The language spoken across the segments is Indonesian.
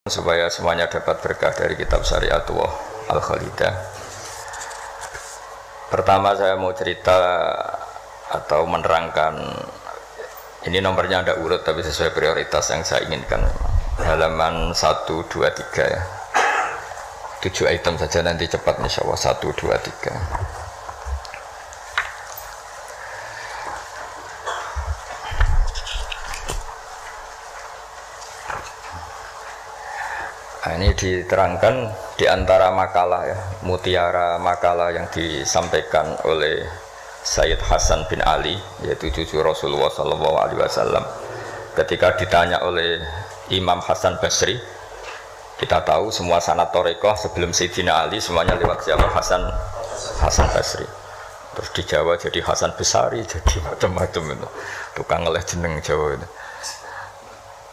Supaya semuanya dapat berkah dari kitab Syariatullah Al-Khalidah. Pertama saya mau cerita atau menerangkan, ini nomornya ada urut tapi sesuai prioritas yang saya inginkan. Halaman 1, 2, 3 ya. 7 item saja nanti cepat insya Allah. 1, 2, 3. Nah, ini diterangkan di antara makalah ya, mutiara makalah yang disampaikan oleh Sayyid Hasan bin Ali, yaitu cucu Rasulullah SAW. Ketika ditanya oleh Imam Hasan Basri, kita tahu semua sanad Thariqah sebelum Sayyidina Ali semuanya lewat siapa? Hasan Basri. Terus di Jawa jadi Hasan Besari, jadi macam-macam itu. Tukang ngeleh jeneng Jawa itu.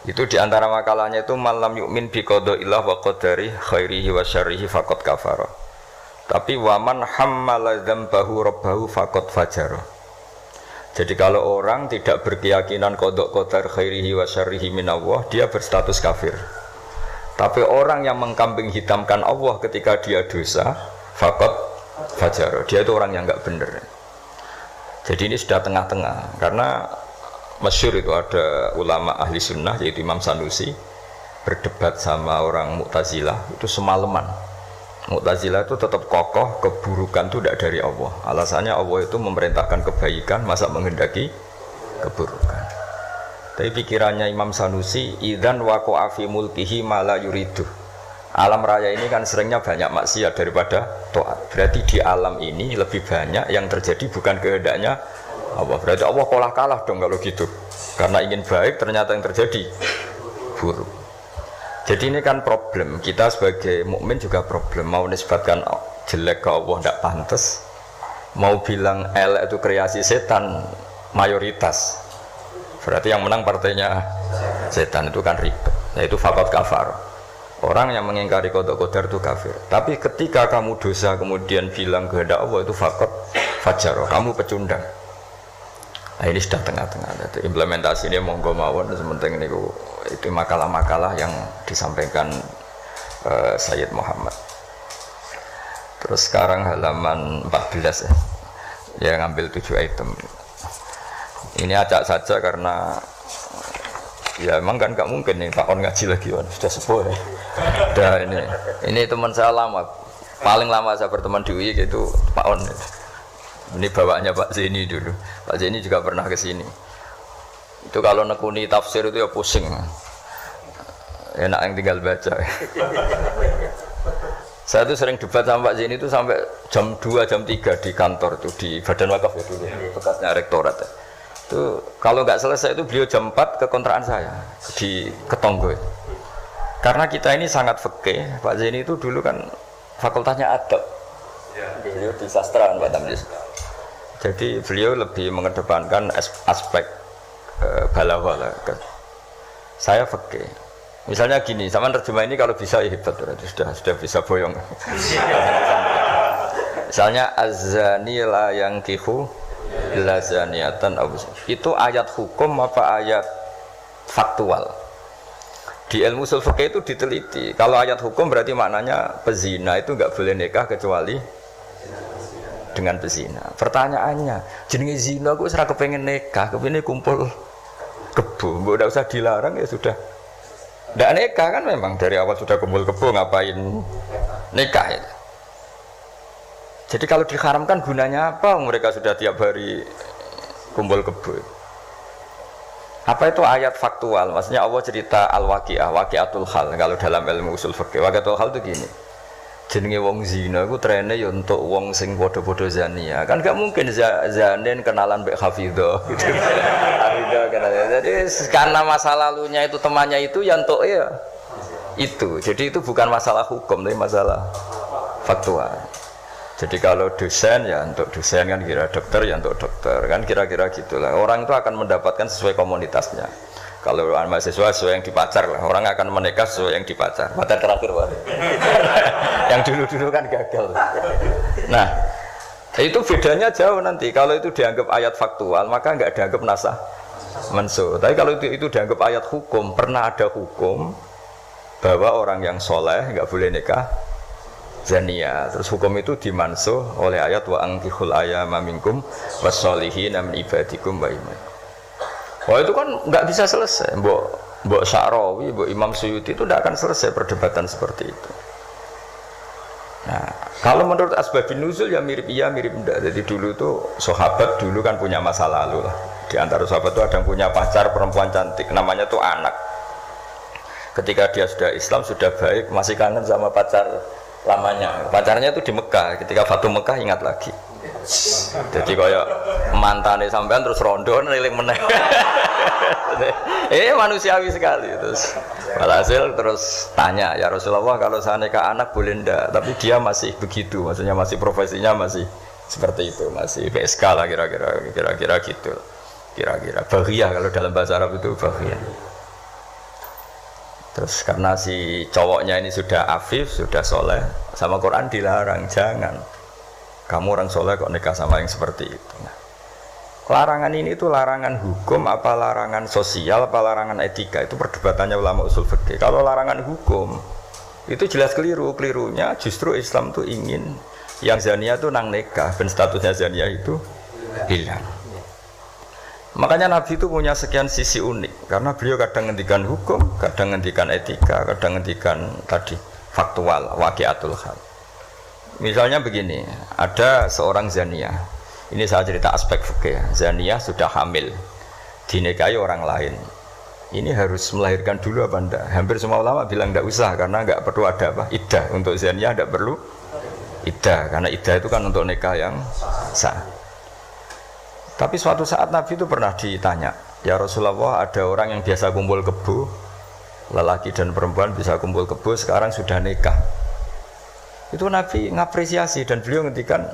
Itu diantara makalahnya itu malam yu'min bi qadaillah wa qadari khairihi wa syarrihi faqad kafara. Tapi waman hammala dzambahu rabbahu faqad fajara. Jadi kalau orang tidak berkeyakinan qada qadar khairihi wa syarrihi minallah, dia berstatus kafir. Tapi orang yang mengkambing hitamkan Allah ketika dia dosa, faqad fajara. Dia itu orang yang enggak benar. Jadi ini sudah tengah-tengah karena masyhur itu ada ulama ahli sunnah yaitu Imam Sanusi berdebat sama orang Mu'tazilah itu semalaman. Mu'tazilah itu tetap kokoh keburukan itu tidak dari Allah. Alasannya Allah itu memerintahkan kebaikan, masa menghendaki keburukan. Tapi pikirannya Imam Sanusi, idzan waqa'a fi mulkihi ma la yuridu. Alam raya ini kan seringnya banyak maksiat daripada taat. Berarti di alam ini lebih banyak yang terjadi bukan kehendaknya Allah. Berarti Allah kalah dong kalau gitu. Karena ingin baik ternyata yang terjadi buruk. Jadi ini kan problem. Kita sebagai mukmin juga problem. Mau nisbatkan jelek ke Allah tidak pantas. Mau bilang elek itu kreasi setan mayoritas. Berarti yang menang partainya setan, itu kan ribet. Yaitu faqad kafar. Orang yang mengingkari qada qadar itu kafir. Tapi ketika kamu dosa kemudian bilang kehendak Allah itu faqad fajar. Kamu pecundang. Nah, ini sudah tengah-tengah. Implementasi ini monggo mawon, sementing ini itu makalah-makalah yang disampaikan Sayyid Muhammad. Terus sekarang halaman 14 ya. Ya ngambil 7 item. Ini acak saja karena ya emang kan gak mungkin nih Pak On ngaji lagi on. Sudah sepuh ya. Udah ini teman saya lama. Paling lama saya berteman di UI itu Pak On. Ini bawaannya Pak Zeni dulu. Pak Zeni juga pernah ke sini. Itu kalau nekuni tafsir itu ya pusing. Enak yang tinggal baca. Saya tuh sering debat sama Pak Zeni itu sampai jam 2, jam 3 di kantor tuh di Badan Wakaf ya dulu, bekasnya rektorat. Itu kalau nggak selesai itu beliau jam 4 ke kontrakan saya di Ketonggo. Karena kita ini sangat fikih. Pak Zeni itu dulu kan fakultasnya adab. Beliau di sastra Pak Tamjiz. Jadi beliau lebih mengedepankan aspek balaghah. Saya fikih. Misalnya gini, sama terjemah ini kalau bisa ya hebat, sudah bisa boyong. Misalnya az-zani la yankihu illa zaniatan aw itu ayat hukum apa ayat faktual? Di ilmu ushul fikih itu diteliti. Kalau ayat hukum berarti maknanya pezina itu enggak boleh nikah kecuali dengan pezina. Pertanyaannya, jenenge zina kok ora kepengin nikah, kepengin kumpul kebo, enggak usah dilarang ya sudah. Ndak nikah kan memang dari awal sudah kumpul kebo, ngapain nikah ya. Jadi kalau diharamkan gunanya apa? Mereka sudah tiap hari kumpul kebo. Apa itu ayat faktual? Maksudnya Allah cerita al-waqi'ah, waqi'atul hal. Kalau dalam ilmu usul fikih, waqi'atul hal itu gini. Jenenge wong zina iku trene ya untuk wong sing padha-padha zania. Kan gak mungkin zanen kenalan mbek Hafidhah gitu. Hafidhah kenalan. Jadi karena masa lalunya itu temannya itu ya untuk ya itu. Jadi itu bukan masalah hukum tapi masalah faktual. Jadi kalau dosen ya untuk dosen kan, kira dokter ya untuk dokter kan, kira-kira gitulah. Orang itu akan mendapatkan sesuai komunitasnya. Kalau mahasiswa sesuai yang dipacar lah, orang akan menikah sesuai yang dipacar. Pacar terakhir yang dulu-dulu kan gagal. Nah, itu bedanya jauh nanti. Kalau itu dianggap ayat faktual, maka nggak dianggap nasah mansuh. Tapi kalau itu dianggap ayat hukum, pernah ada hukum, bahwa orang yang soleh nggak boleh nikah zania. Terus hukum itu dimansuh oleh ayat wa angkihul ayama minkum wasolihina min ibadikum wa imaikum. Wah itu kan nggak bisa selesai. Mbok Sya'rawi, Mbok Imam Suyuti itu tidak akan selesai perdebatan seperti itu. Nah, kalau menurut asbabun nuzul ya mirip iya mirip enggak. Jadi dulu itu sahabat dulu kan punya masa lalu lah. Di antara sahabat itu ada yang punya pacar perempuan cantik, namanya tuh Anak. Ketika dia sudah Islam, sudah baik, masih kangen sama pacar lamanya. Pacarnya itu di Mekah. Ketika Fatu Mekah ingat lagi. Jadi kayak mantane sampean terus rondo niling meneh. Manusiawi sekali terus. Walhasil terus tanya, ya Rasulullah kalau saya nikah anak boleh ndak? Tapi dia masih begitu, maksudnya masih profesinya masih seperti itu, masih PSK lah kira-kira gitu. Kira-kira baghiyah kalau dalam bahasa Arab itu baghiyah. Terus karena si cowoknya ini sudah afif, sudah soleh, sama Quran dilarang, jangan kamu orang soleh kok nikah sama yang seperti itu. Nah, larangan ini itu larangan hukum apa larangan sosial apa larangan etika, itu perdebatannya ulama usul fikih. Kalau larangan hukum itu jelas keliru. Kelirunya justru Islam tuh ingin yang zania tuh nang nikah dan statusnya zania itu hilang. Makanya Nabi itu punya sekian sisi unik karena beliau kadang ngendikan hukum, kadang ngendikan etika, kadang ngendikan tadi faktual, waqiatul hal. Misalnya begini, ada seorang zania. Ini saya cerita aspek fikih. Zania sudah hamil, dinikahi orang lain. Ini harus melahirkan dulu apa enggak? Hampir semua ulama bilang enggak usah karena enggak perlu ada apa? Iddah. Untuk zania enggak perlu iddah karena iddah itu kan untuk nikah yang sah. Tapi suatu saat Nabi itu pernah ditanya, ya Rasulullah, ada orang yang biasa kumpul kebo, lelaki dan perempuan bisa kumpul kebo, sekarang sudah nikah. Itu Nabi ngapresiasi dan beliau ngendikan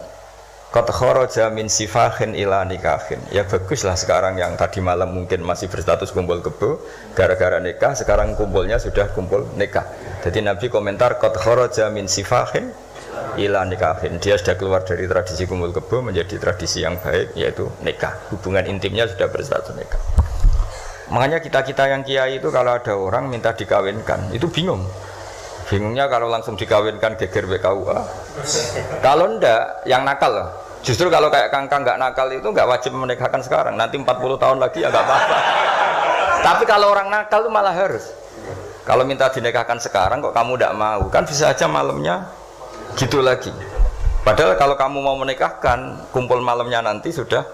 qad kharaja min sifahin ila nikahin. Ya baguslah sekarang yang tadi malam mungkin masih berstatus kumpul kebo gara-gara nikah, sekarang kumpulnya sudah kumpul nikah. Jadi Nabi komentar qad kharaja min sifahin ila nikahin. Dia sudah keluar dari tradisi kumpul kebo menjadi tradisi yang baik, yaitu nikah. Hubungan intimnya sudah berstatus nikah. Makanya kita-kita yang kiai itu kalau ada orang minta dikawinkan, itu bingung. Bingungnya kalau langsung dikawinkan geger BKUA. Kalau ndak, yang nakal loh. Justru kalau kayak kangkang nggak nakal itu nggak wajib menikahkan sekarang. Nanti 40 tahun lagi ya nggak apa-apa. Tapi kalau orang nakal itu malah harus. Kalau minta dinikahkan sekarang kok kamu ndak mau, kan bisa aja malamnya gitu lagi. Padahal kalau kamu mau menikahkan, kumpul malamnya nanti sudah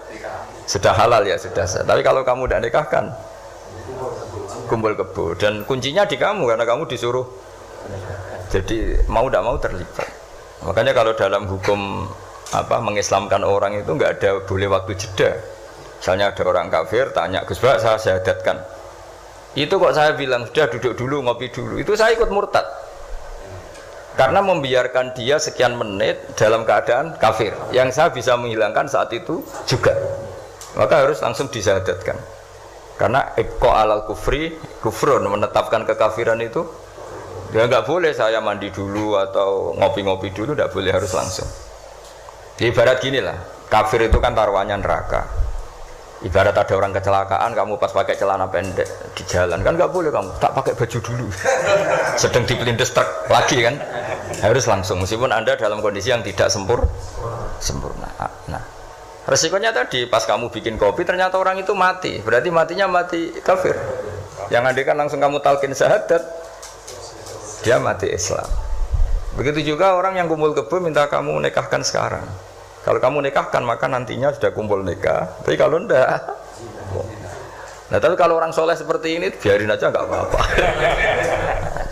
halal ya, sudah sah. Tapi kalau kamu ndak nikahkan, kumpul kebo. Dan kuncinya di kamu karena kamu disuruh. Jadi mau tidak mau terlibat. Makanya kalau dalam hukum mengislamkan orang itu nggak ada boleh waktu jeda. Misalnya ada orang kafir tanya, Gus Bak saya syahadatkan. Itu kok saya bilang sudah duduk dulu ngopi dulu. Itu saya ikut murtad. Karena membiarkan dia sekian menit dalam keadaan kafir. Yang saya bisa menghilangkan saat itu juga. Maka harus langsung disyahadatkan. Karena ibqa alal kufri kufrun, menetapkan kekafiran itu. Ya nggak boleh saya mandi dulu atau ngopi-ngopi dulu, nggak boleh, harus langsung. Ibarat gini lah, kafir itu kan taruhannya neraka. Ibarat ada orang kecelakaan, kamu pas pakai celana pendek di jalan, kan nggak boleh kamu tak pakai baju dulu. Sedang dipelindes truk lagi kan, harus langsung. Meskipun anda dalam kondisi yang tidak sempurna. Nah, resikonya tadi pas kamu bikin kopi ternyata orang itu mati, berarti matinya mati kafir. Yang anda kan langsung kamu talqin syahadat, dia mati Islam. Begitu juga orang yang kumpul kebo minta kamu nikahkan sekarang. Kalau kamu nikahkan maka nantinya sudah kumpul nikah. Tapi kalau enggak, nah tapi kalau orang soleh seperti ini biarin aja nggak apa-apa.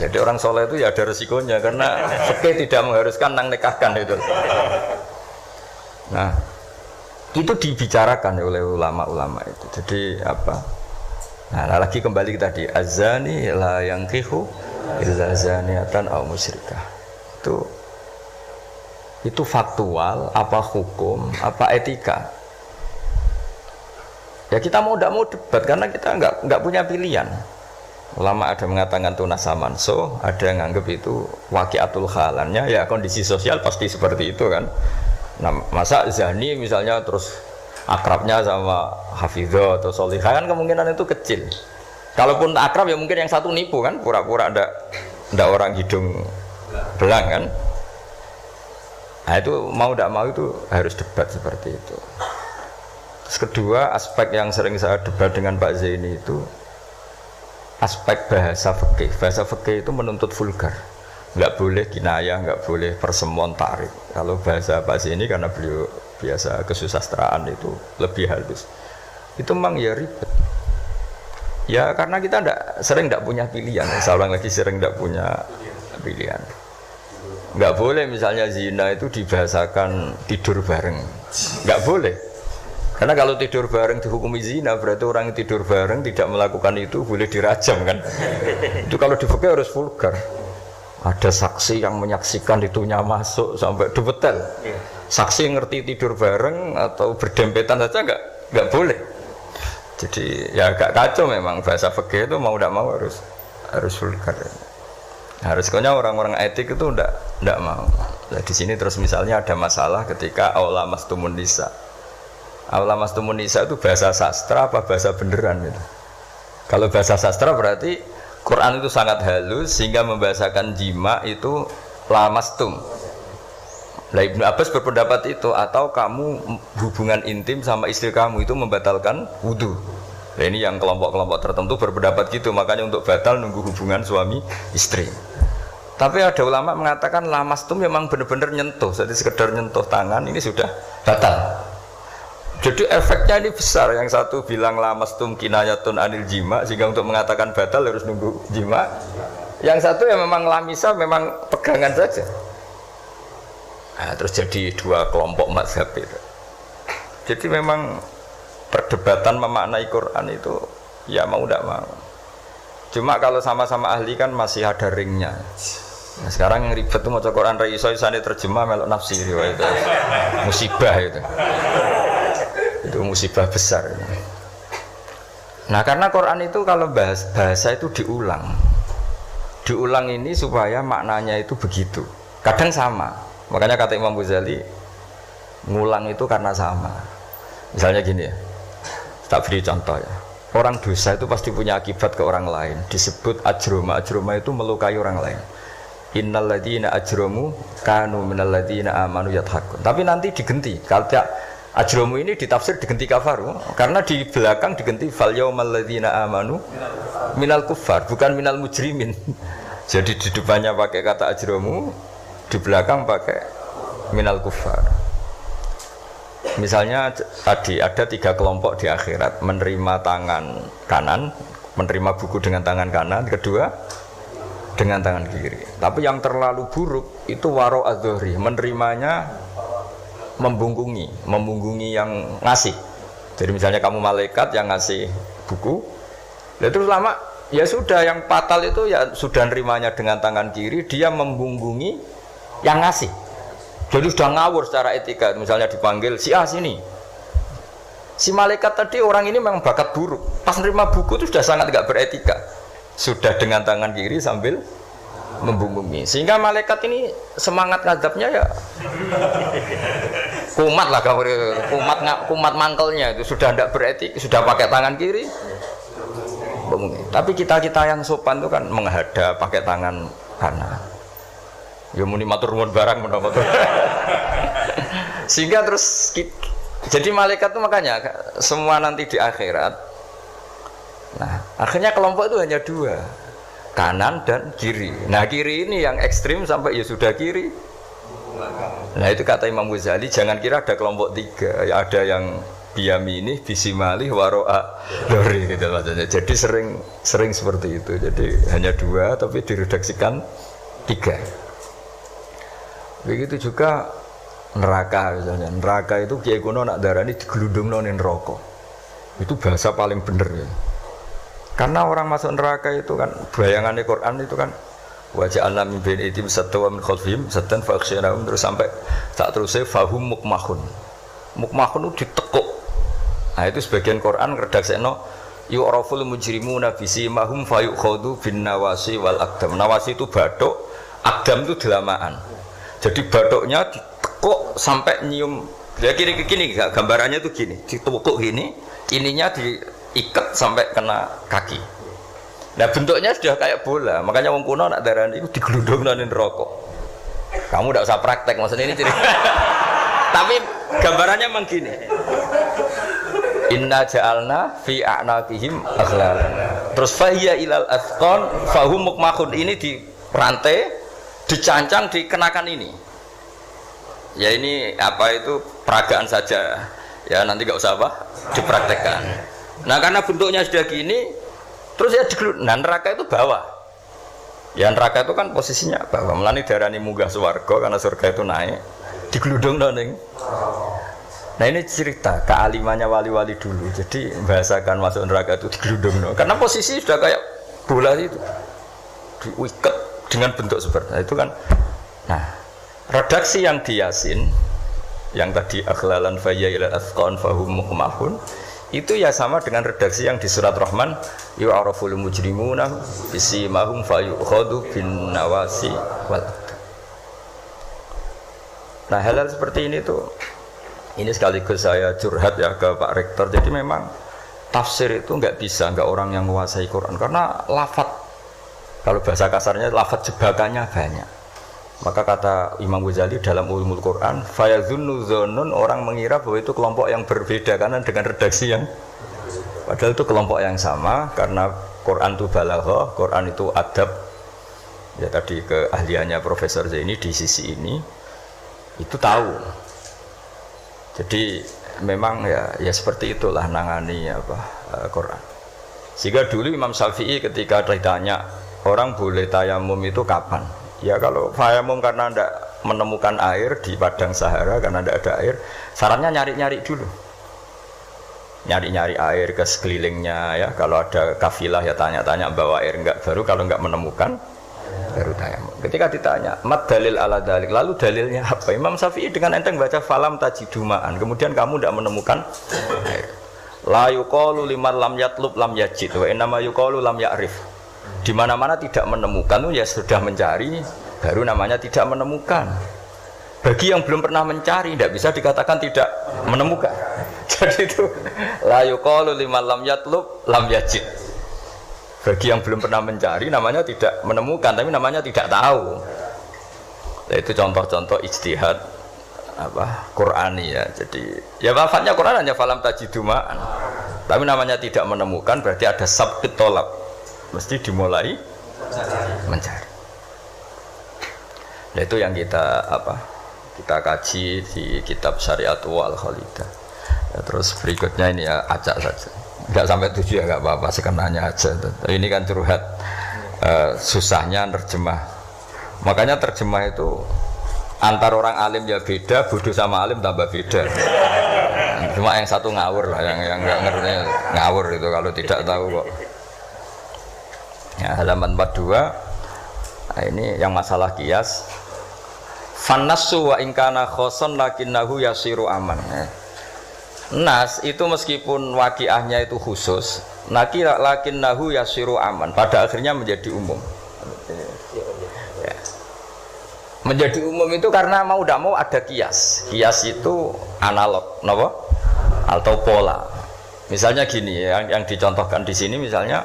Jadi orang soleh itu ya ada resikonya karena fikih tidak mengharuskan nang nikahkan itu. Nah itu dibicarakan oleh ulama-ulama itu. Jadi apa? Nah lagi kembali tadi azani la yankihu illa zaniatan aw musyrikah. Itu faktual, apa hukum, apa etika. Ya kita mau tidak mau debat karena kita nggak punya pilihan. Ulama ada mengatakan tunas samanso, ada yang anggap itu waqiatul halannya, ya kondisi sosial pasti seperti itu kan. Nah, masa zani misalnya terus akrabnya sama hafidhah atau sholihah kan kemungkinan itu kecil. Kalaupun akrab ya mungkin yang satu nipu kan, pura-pura ndak orang hidung belang kan. Nah itu mau tidak mau itu harus debat seperti itu. Terus kedua, aspek yang sering saya debat dengan Pak Zaini itu aspek bahasa fikih. Bahasa fikih itu menuntut vulgar, nggak boleh kinayah, nggak boleh persemuan tarik. Kalau bahasa Pak Zaini karena beliau biasa kesusastraan itu lebih halus. Itu memang ya ribet. Ya karena kita sering tidak punya pilihan. Saya ulang lagi, sering tidak punya pilihan. Nggak boleh misalnya zina itu dibahasakan tidur bareng, nggak boleh. Karena kalau tidur bareng dihukumi zina, berarti orang yang tidur bareng tidak melakukan itu boleh dirajam kan. Itu kalau di fikih harus vulgar. Ada saksi yang menyaksikan itunya masuk sampai detail. Saksi ngerti tidur bareng atau berdempetan saja nggak boleh. Jadi ya agak kacau memang bahasa fikih itu mau tidak mau harus vulgar. Harusnya orang-orang etik itu ndak mau. Nah, di sini terus misalnya ada masalah ketika aula mastumun nisa. Aula mastumun nisa itu bahasa sastra apa bahasa beneran gitu. Kalau bahasa sastra berarti Quran itu sangat halus sehingga membahasakan jima itu lamastum. Nah, Ibnu Abbas berpendapat itu, atau kamu hubungan intim sama istri kamu itu membatalkan wudu. Nah, ini yang kelompok-kelompok tertentu berpendapat gitu, makanya untuk batal nunggu hubungan suami istri. Tapi ada ulama mengatakan lamastum memang benar-benar nyentuh, jadi sekedar nyentuh tangan ini sudah batal. Jadi efeknya ini besar. Yang satu bilang lamastum kinayatun anil jima, sehingga untuk mengatakan batal harus nunggu jima. Yang satu ya memang lamisa, memang pegangan saja. Nah, terus jadi dua kelompok mazhab itu. Jadi memang perdebatan memaknai Quran itu ya mau tidak mau. Cuma kalau sama-sama ahli kan masih ada ringnya. Nah, sekarang yang ribet itu maca Quran ra iso isane terjemah melok nafsi riwayat. Musibah itu. Itu musibah besar. Nah, karena Quran itu kalau bahasa itu diulang. Diulang ini supaya maknanya itu begitu. Kadang sama. Makanya kata Imam Ghazali, ngulang itu karena sama. Misalnya gini ya. Tak beri contoh ya. Orang dosa itu pasti punya akibat ke orang lain. Disebut ajroma. Ajroma itu melukai orang lain. Innal ladzina ajromu kanu minal ladzina amanu yadhakun. Tapi nanti digenti. Kalau ajromu ini ditafsir digenti kafaru, karena di belakang digenti fal yaumal ladzina amanu minal kuffar, bukan minal mujrimin. Jadi di depannya pakai kata ajromu, di belakang pakai minal kuffar. Misalnya tadi ada 3 kelompok di akhirat, menerima tangan kanan, menerima buku dengan tangan kanan, kedua dengan tangan kiri. Tapi yang terlalu buruk itu waro adzohri, menerimanya membungkungi yang ngasih. Jadi misalnya kamu malaikat yang ngasih buku, ya terus lama ya sudah, yang fatal itu ya sudah nerimanya dengan tangan kiri, dia membungkungi yang ngasih. Jadi sudah ngawur secara etika. Misalnya dipanggil si A sini, si malaikat tadi orang ini memang bakat buruk, pas nerima buku itu sudah sangat tidak beretika, sudah dengan tangan kiri sambil membungkungi, sehingga malaikat ini semangat ngadapnya ya kumat lah, kumat mangkelnya itu sudah tidak beretik, sudah pakai tangan kiri. Tapi kita yang sopan itu kan menghadap pakai tangan kanan. Ya muni matur nuwun barang menapa. Sehingga terus jadi malaikat itu makanya semua nanti di akhirat. Nah, akhirnya kelompok itu hanya 2. Kanan dan kiri. Nah, kiri ini yang ekstrim sampai ya sudah kiri. Nah, itu kata Imam Ghazali, jangan kira ada kelompok 3. Ya, ada yang biyamini, bisimali, waro'a dori gitu maksudnya. Jadi sering seperti itu. Jadi hanya 2 tapi diredaksikan 3. Begitu juga neraka misalnya. Neraka itu kiai kuno nak darani digelundungno ning neraka. Itu bahasa paling bener ya. Karena orang masuk neraka itu kan bayangannya Quran itu kan waja'alna min baini aydihim saddan wa min khalfihim saddan fa aghshaynahum, terus sampai tak terusé fahum mukmahun. Mukmahun itu ditekuk. Nah, itu sebagian Quran redaksekno yu'raful mujrimuna bisimahum fayukhadhu bin nawasi wal aqdam. Nawasi itu bathuk, aqdam itu delamaan. Jadi bathuknya ditekuk sampai nyium. Ya kiri ke kiri, gambarannya itu gini, ditekuk gini, ininya diikat sampai kena kaki. Nah bentuknya sudah kayak bola, makanya wong kuno nak darani itu digelundung nang rokok. Kamu tidak usah praktek, maksudnya ini ciri. Tapi gambarannya memang gini. Inna ja'alna fi a'naqihim aghlal. Terus fahiya ilal athqan fahum mukmahun, ini di rantai, dicancang, dikenakan ini. Ya ini apa itu peragaan saja. Ya nanti nggak usah apa dipraktekkan. Nah karena bentuknya sudah gini, terus ya digelut. Nah neraka itu bawah. Ya neraka itu kan posisinya bawah. Melani darani munggah swarga karena surga itu naik. Digeludung ning. Nah ini cerita kealimannya wali-wali dulu. Jadi bahasakan masuk neraka itu digeludung. Karena posisi sudah kayak bola itu, diikat dengan bentuk seperti itu kan. Nah redaksi yang di Yasin, yang tadi akhlalan fayya ila athqan fahum muqmahun, itu ya sama dengan redaksi yang di surat Rahman, yu'araful mujrimuna bisimahum fayukhadu bin nawasi wal. Nah hal-hal seperti ini tuh, ini sekaligus saya curhat ya ke Pak Rektor. Jadi memang tafsir itu nggak bisa, nggak orang yang menguasai Quran, karena lafadz, kalau bahasa kasarnya lafadz jebakannya banyak. Maka kata Imam Ghazali dalam Ulumul Quran, fayadhunnu dzannun, orang mengira bahwa itu kelompok yang berbeda karena dengan redaksi yang padahal itu kelompok yang sama, karena Quran itu balaghah, Quran itu adab. Ya tadi keahliannya Profesor Zaini di sisi ini itu tahu. Jadi memang ya seperti itulah nangani Quran. Sehingga dulu Imam Syafi'i ketika ditanya orang boleh tayamum itu kapan? Ya kalau tayamum karena tidak menemukan air di padang Sahara, karena tidak ada air, sarannya nyari-nyari dulu. Nyari-nyari air ke sekelilingnya ya. Kalau ada kafilah ya tanya-tanya bawa air enggak, baru kalau enggak menemukan baru tayamum. Ketika ditanya, "Mad dalil ala dalik?" Lalu dalilnya apa? Imam Syafi'i dengan enteng baca falam tajidumaan. Kemudian kamu tidak menemukan air. La yuqalu liman lam yatlub lam yajid wa innama yuqalu lam ya'rif. Di mana-mana tidak menemukan itu ya sudah mencari, baru namanya tidak menemukan. Bagi yang belum pernah mencari tidak bisa dikatakan tidak menemukan. Jadi itu la yuqalu liman lam yatlub lam yajid. Bagi yang belum pernah mencari namanya tidak menemukan, tapi namanya tidak tahu. Nah, itu contoh-contoh ijtihad Qur'ani ya. Jadi ya lafadznya Quran hanya falam tajidumaan. Tapi namanya tidak menemukan berarti ada sabqit tolab. Mesti dimulai mencari. Nah, itu yang kita kita kaji di kitab Syari'atu wal Khalidah. Ya, terus berikutnya ini ya acak saja. Enggak sampai 7 ya enggak apa-apa, sekenanya aja. Ini kan curhat susahnya terjemah. Makanya terjemah itu antar orang alim ya beda, bodoh sama alim tambah beda. Cuma yang satu ngawur lah, yang enggak ngerti ngawur itu kalau tidak tahu kok. Ya, halaman 42. Nah, ini yang masalah qiyas. Fannasu wa in kana khoson lakinnahu yasiru aman. Nas itu meskipun waqiahnya itu khusus, lakinnahu yasiru aman, pada akhirnya menjadi umum. Ya. Menjadi umum itu karena mau tidak mau ada qiyas. Qiyas itu analog, napa? Atau pola. Misalnya gini, yang dicontohkan di sini misalnya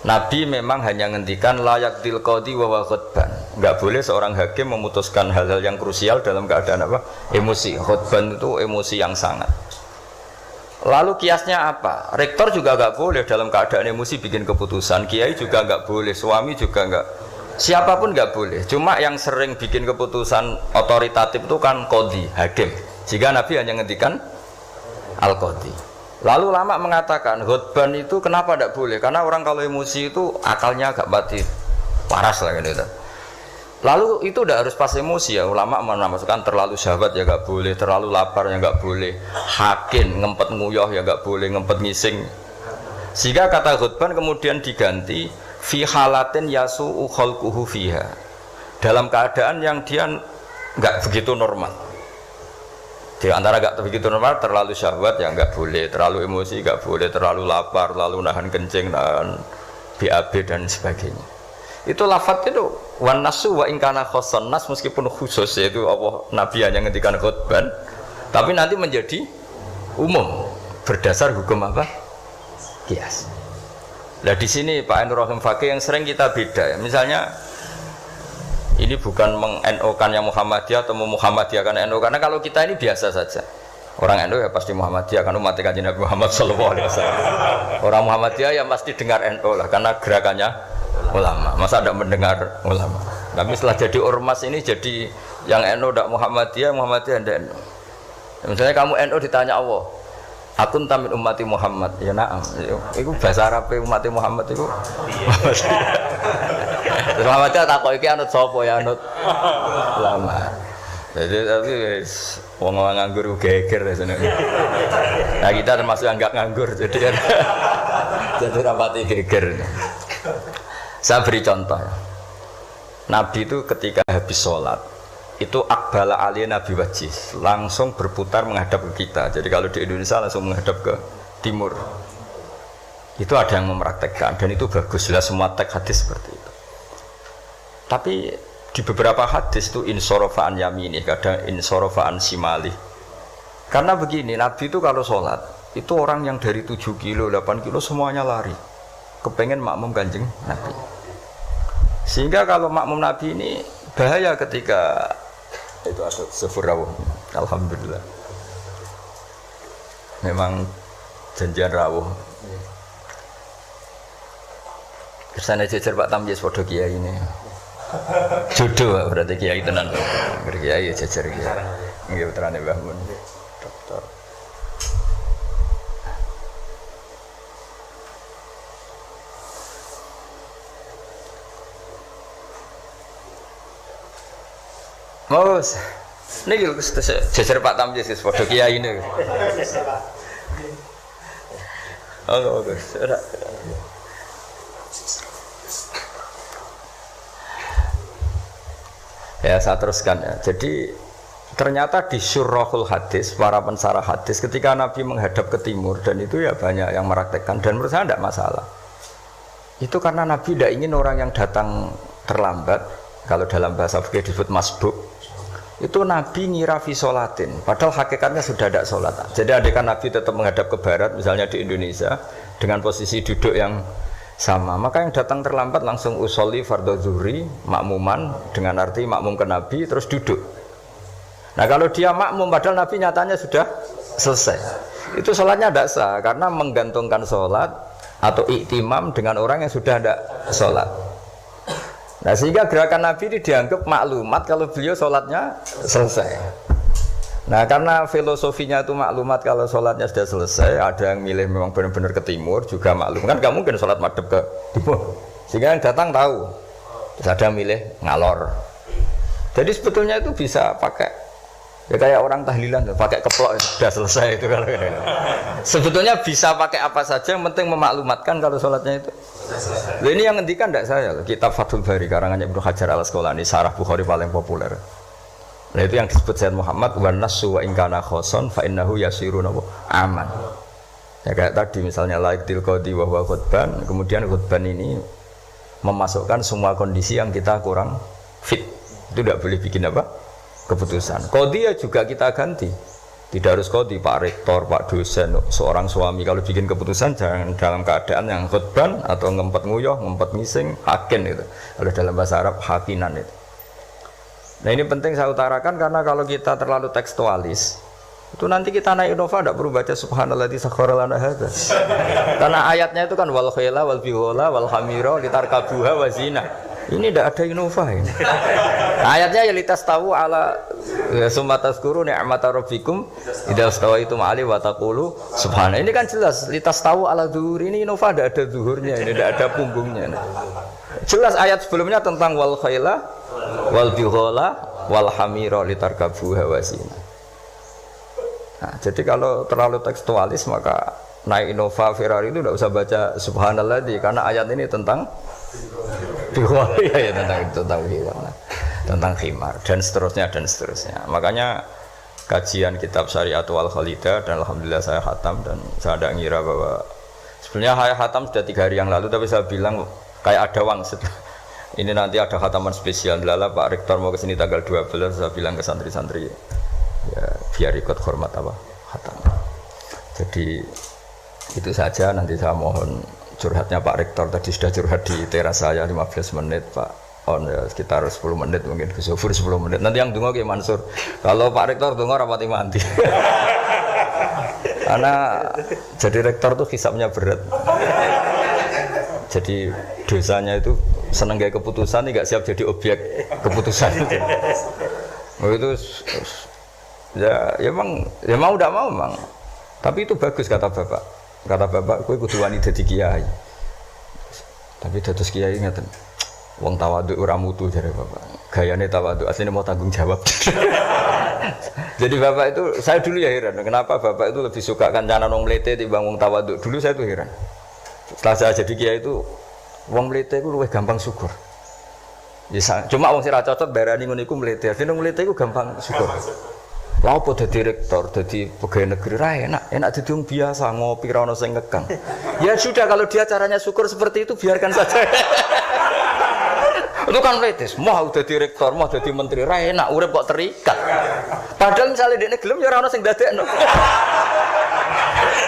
Nabi memang hanya ngendikan layak dil qadi wa khutban. Enggak boleh seorang hakim memutuskan hal-hal yang krusial dalam keadaan emosi. Khutban itu emosi yang sangat. Lalu kiasnya apa? Rektor juga enggak boleh dalam keadaan emosi bikin keputusan. Kiai juga enggak boleh, suami juga enggak. Siapapun enggak boleh. Cuma yang sering bikin keputusan otoritatif itu kan qadi, hakim. Jika Nabi hanya ngendikan al-qadi. Lalu ulama mengatakan khutban itu kenapa tidak boleh? Karena orang kalau emosi itu akalnya agak mati paras lah gitu. Lalu itu tidak harus pas emosi ya. Ulama memasukkan terlalu syahwat ya nggak boleh, terlalu lapar ya nggak boleh, hakin ngempet nguyuh ya nggak boleh, ngempet ngising. Sehingga kata khutban kemudian diganti fi halatin yasu'u khalquhu fiha. Dalam keadaan yang dia nggak begitu normal. Di antara gak begitu normal, terlalu syahwat ya nggak boleh, terlalu emosi nggak boleh, terlalu lapar, lalu nahan kencing, nahan BAB dan sebagainya. Itu lafadz itu wan nasu wa in kana khosson nas, meskipun khusus yaitu Allah Nabi hanya ngendikan khutban, tapi nanti menjadi umum berdasar hukum apa? Qiyas. Nah di sini Pak Ainur Rahim Fakih yang sering kita beda ya. Misalnya ini bukan meng-NO-kan yang Muhammadiyah atau Muhammadiyahkan NO, karena kalau kita ini biasa saja. Orang NO ya pasti Muhammadiyah, kan umat Kanjeng Nabi Muhammad sallallahu alaihi wasallam. Orang Muhammadiyah ya pasti dengar NO lah, karena gerakannya ulama. Masa tidak mendengar ulama? Tapi setelah jadi ormas ini jadi yang NO tidak Muhammadiyah, Muhammadiyah tidak NO. Misalnya kamu NO ditanya Allah, akun tamin umati Muhammad, ya naam. Itu bahasa Arab umati Muhammad itu. Muhammadiyah tak kok iki anut sapa ya anut ulama. Jadi tapi wong nganggur geger sebenarnya. Nah kita termasuk yang enggak nganggur, jadi jadi rapati geger. Saya beri contoh. Nabi itu ketika habis sholat itu akbala ali Nabi wajih langsung berputar menghadap ke kita. Jadi kalau di Indonesia langsung menghadap ke timur. Itu ada yang mempraktekkan dan itu bagus, jelas semua teks hadis seperti itu. Tapi di beberapa hadis itu insorofaan yamini, kadang insorofaan simali. Karena begini, Nabi itu kalau sholat itu orang yang dari 7 kilo, 8 kilo semuanya lari kepengen makmum Kanjeng Nabi. Sehingga kalau makmum Nabi ini bahaya ketika itu ada sefurawu. Alhamdulillah. Memang janjian rawuh. Kersane jejer Pak Tamyiz padha kiai ini. Jodoh berarti kiai tenan. Kiai jejer kiai. Nggih putrane Mbah Mun. Dokter. Mas, ini jejer Pak Tamyiz padha kiai ini. Oh, bagus. Ya saya teruskan ya. Jadi ternyata di syurahul hadis, para pensarah hadis ketika Nabi menghadap ke timur dan itu ya banyak yang meraktekkan dan menurut saya tidak masalah. Itu karena Nabi tidak ingin orang yang datang terlambat, kalau dalam bahasa fikih disebut masbuk. Itu Nabi ngira fi sholatin, padahal hakikatnya sudah tidak sholat. Jadi adekan Nabi tetap menghadap ke barat, misalnya di Indonesia dengan posisi duduk yang sama, maka yang datang terlambat langsung usolli fardhu zuhri makmuman dengan arti makmum ke Nabi terus duduk. Nah kalau dia makmum padahal Nabi nyatanya sudah selesai, itu sholatnya tidak sah karena menggantungkan sholat atau iktimam dengan orang yang sudah tidak sholat. Nah sehingga gerakan Nabi ini dianggap maklumat kalau beliau sholatnya selesai. Nah karena filosofinya itu maklumat kalau sholatnya sudah selesai, ada yang milih memang benar-benar ke timur juga maklum, kan gak mungkin sholat madhab ke timur, sehingga yang datang tahu. Terus ada yang milih ngalor. Jadi sebetulnya itu bisa pakai, ya kayak orang tahlilan, pakai keplok sudah selesai itu kalau sebetulnya bisa pakai apa saja, yang penting memaklumatkan kalau sholatnya itu. Nah, ini yang ngendikan tidak saya, kitab Fathul Bari karangannya Ibnu Hajar al-Asqalani, Syarah Bukhari paling populer. Nah itu yang disebut Sayyid Muhammad wa nasu wa ingkana khoson fa innahu yasirun aman. Ya kayak tadi misalnya laik tilqadi wa huwa khutban, kemudian khutban ini memasukkan semua kondisi yang kita kurang fit. Itu tidak boleh bikin apa? Keputusan. Qadhi juga kita ganti. Tidak harus qadhi, Pak Rektor, Pak dosen, seorang suami kalau bikin keputusan jangan dalam keadaan yang khutban atau ngempet nguyuh, ngempet ngising, hakin itu. Kalau dalam bahasa Arab hakinan itu. Nah ini penting saya utarakan karena kalau kita terlalu tekstualis itu nanti kita naik Innova tidak perlu baca subhanalladzi sakhkhara lana hadza. Karena ayatnya itu kan wal khayla wal bighala wal hamira litarkabuha wa zina. Ini tidak ada Innova ini. Ayatnya ya litas tahu ala summa tazkuru ni'mata rabbikum idza stawaitum ali wa taqulu subhana. Ini kan jelas litas tahu ala zuhur, ini Innova tidak ada zuhurnya, ini tidak ada punggungnya. Jelas ayat sebelumnya tentang wal khayla wal bighala wal hamira litarkabuha wa zina. Nah, jadi kalau terlalu tekstualis maka naik Innova Ferrari itu tidak usah baca subhanalladzi karena ayat ini tentang bighala ya tentang bighala, tentang khimar dan seterusnya. Makanya kajian kitab Syariatul Khalidah dan alhamdulillah saya khatam dan saya tidak ngira bahwa sebenarnya saya khatam sudah 3 hari yang lalu tapi saya bilang kayak ada wangsit. Ini nanti ada khataman spesial. Lala Pak Rektor mau kesini tanggal 12, saya bilang ke santri-santri ya biar ikut hormat apa khatam. Jadi itu saja, nanti saya mohon curhatnya Pak Rektor tadi sudah curhat di teras saya 15 menit Pak on ya sekitar 10 menit mungkin Gus Zofur 10 menit nanti yang dungo Ki Mansur kalau Pak Rektor dungo rapati mandi karena jadi rektor tuh hisapnya berat jadi dosanya itu seneng kayak keputusan nggak siap jadi objek keputusan itu ya mau udah mau memang tapi itu bagus kata bapak kowe kudu wani dadi kiai tapi dados kiai ngeten wong tawadhu ora mutu jare bapak gayane tawadhu asline mau tanggung jawab jadi bapak itu saya dulu ya heran kenapa bapak itu lebih suka kancanan wong mlete timbang wong tawadhu dulu saya tuh heran setelah saya jadi kiai itu wong mlete iku luwih gampang syukur ya, cuma wong sing ra cocok darani ngono iku mlete asline wong mlete iku gampang syukur lha opo dadi rektor dadi pegawai negeri ra enak dadi wong biasa ngopi ra ono sing ngekang ya sudah kalau dia caranya syukur seperti itu biarkan saja itu kan letis, mau jadi rektor, mau jadi menteri, ra enak, urip kok terikat. Padahal misalnya dia gelem ya ora ono sing dadekno.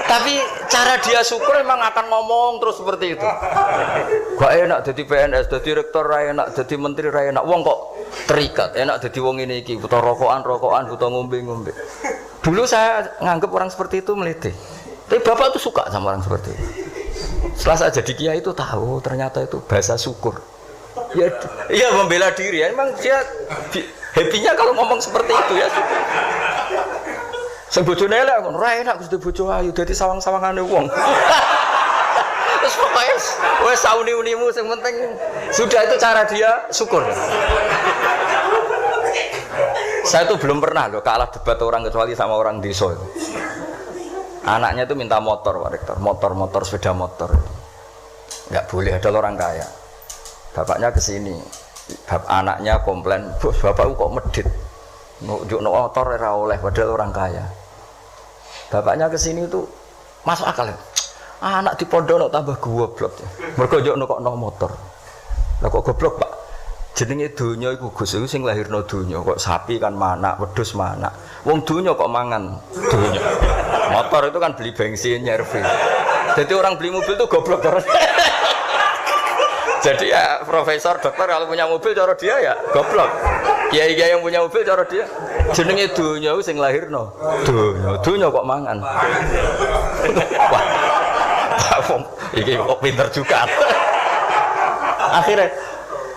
Tapi cara dia syukur memang akan ngomong terus seperti itu. Gak enak jadi PNS, jadi rektor ra enak, jadi menteri ra enak. Wong kok terikat, enak jadi wong ini iki, butuh rokokan, butuh ngombe. Dulu saya nganggap orang seperti itu meliti. Tapi bapak tuh suka sama orang seperti itu. Setelah saya jadi kiai itu tahu ternyata itu bahasa syukur. Ya, iya membela diri ya. Emang dia happy-nya kalau ngomong seperti itu ya. Sing bojone elek kon ra enak Gusti bojo ayu dadi sawang-sawangane wong. Terus pokoknya wes sauni-unimu sing penting sudah itu cara dia syukur. Saya tuh belum pernah loh kalah debat orang kecuali sama orang desa itu. Anaknya tuh minta motor Pak Rektor, motor sepeda motor. Enggak boleh ada orang kaya. Bapaknya kesini, anaknya komplain, bos bapakku kok medit, nunjuk motor ora oleh padahal orang kaya. Bapaknya kesini itu masuk akal. Anak di pondok tambah goblok. Mergo njuk kok motor. Lah kok goblok Pak? Jenenge donya iku Gus iku sing lahirno donya kok sapi kan manak, wedhus manak. Wong donya kok mangan donya. Motor itu kan beli bensin nyervis. Jadi orang beli mobil tuh goblok terus. Jadi ya profesor, dokter kalau punya mobil cara dia ya goblok. Kiai-kiai yang punya mobil cara dia jenenge donya sing lahirno. Donya kok mangan. Wah. Iki kok pinter juga. Akhirnya,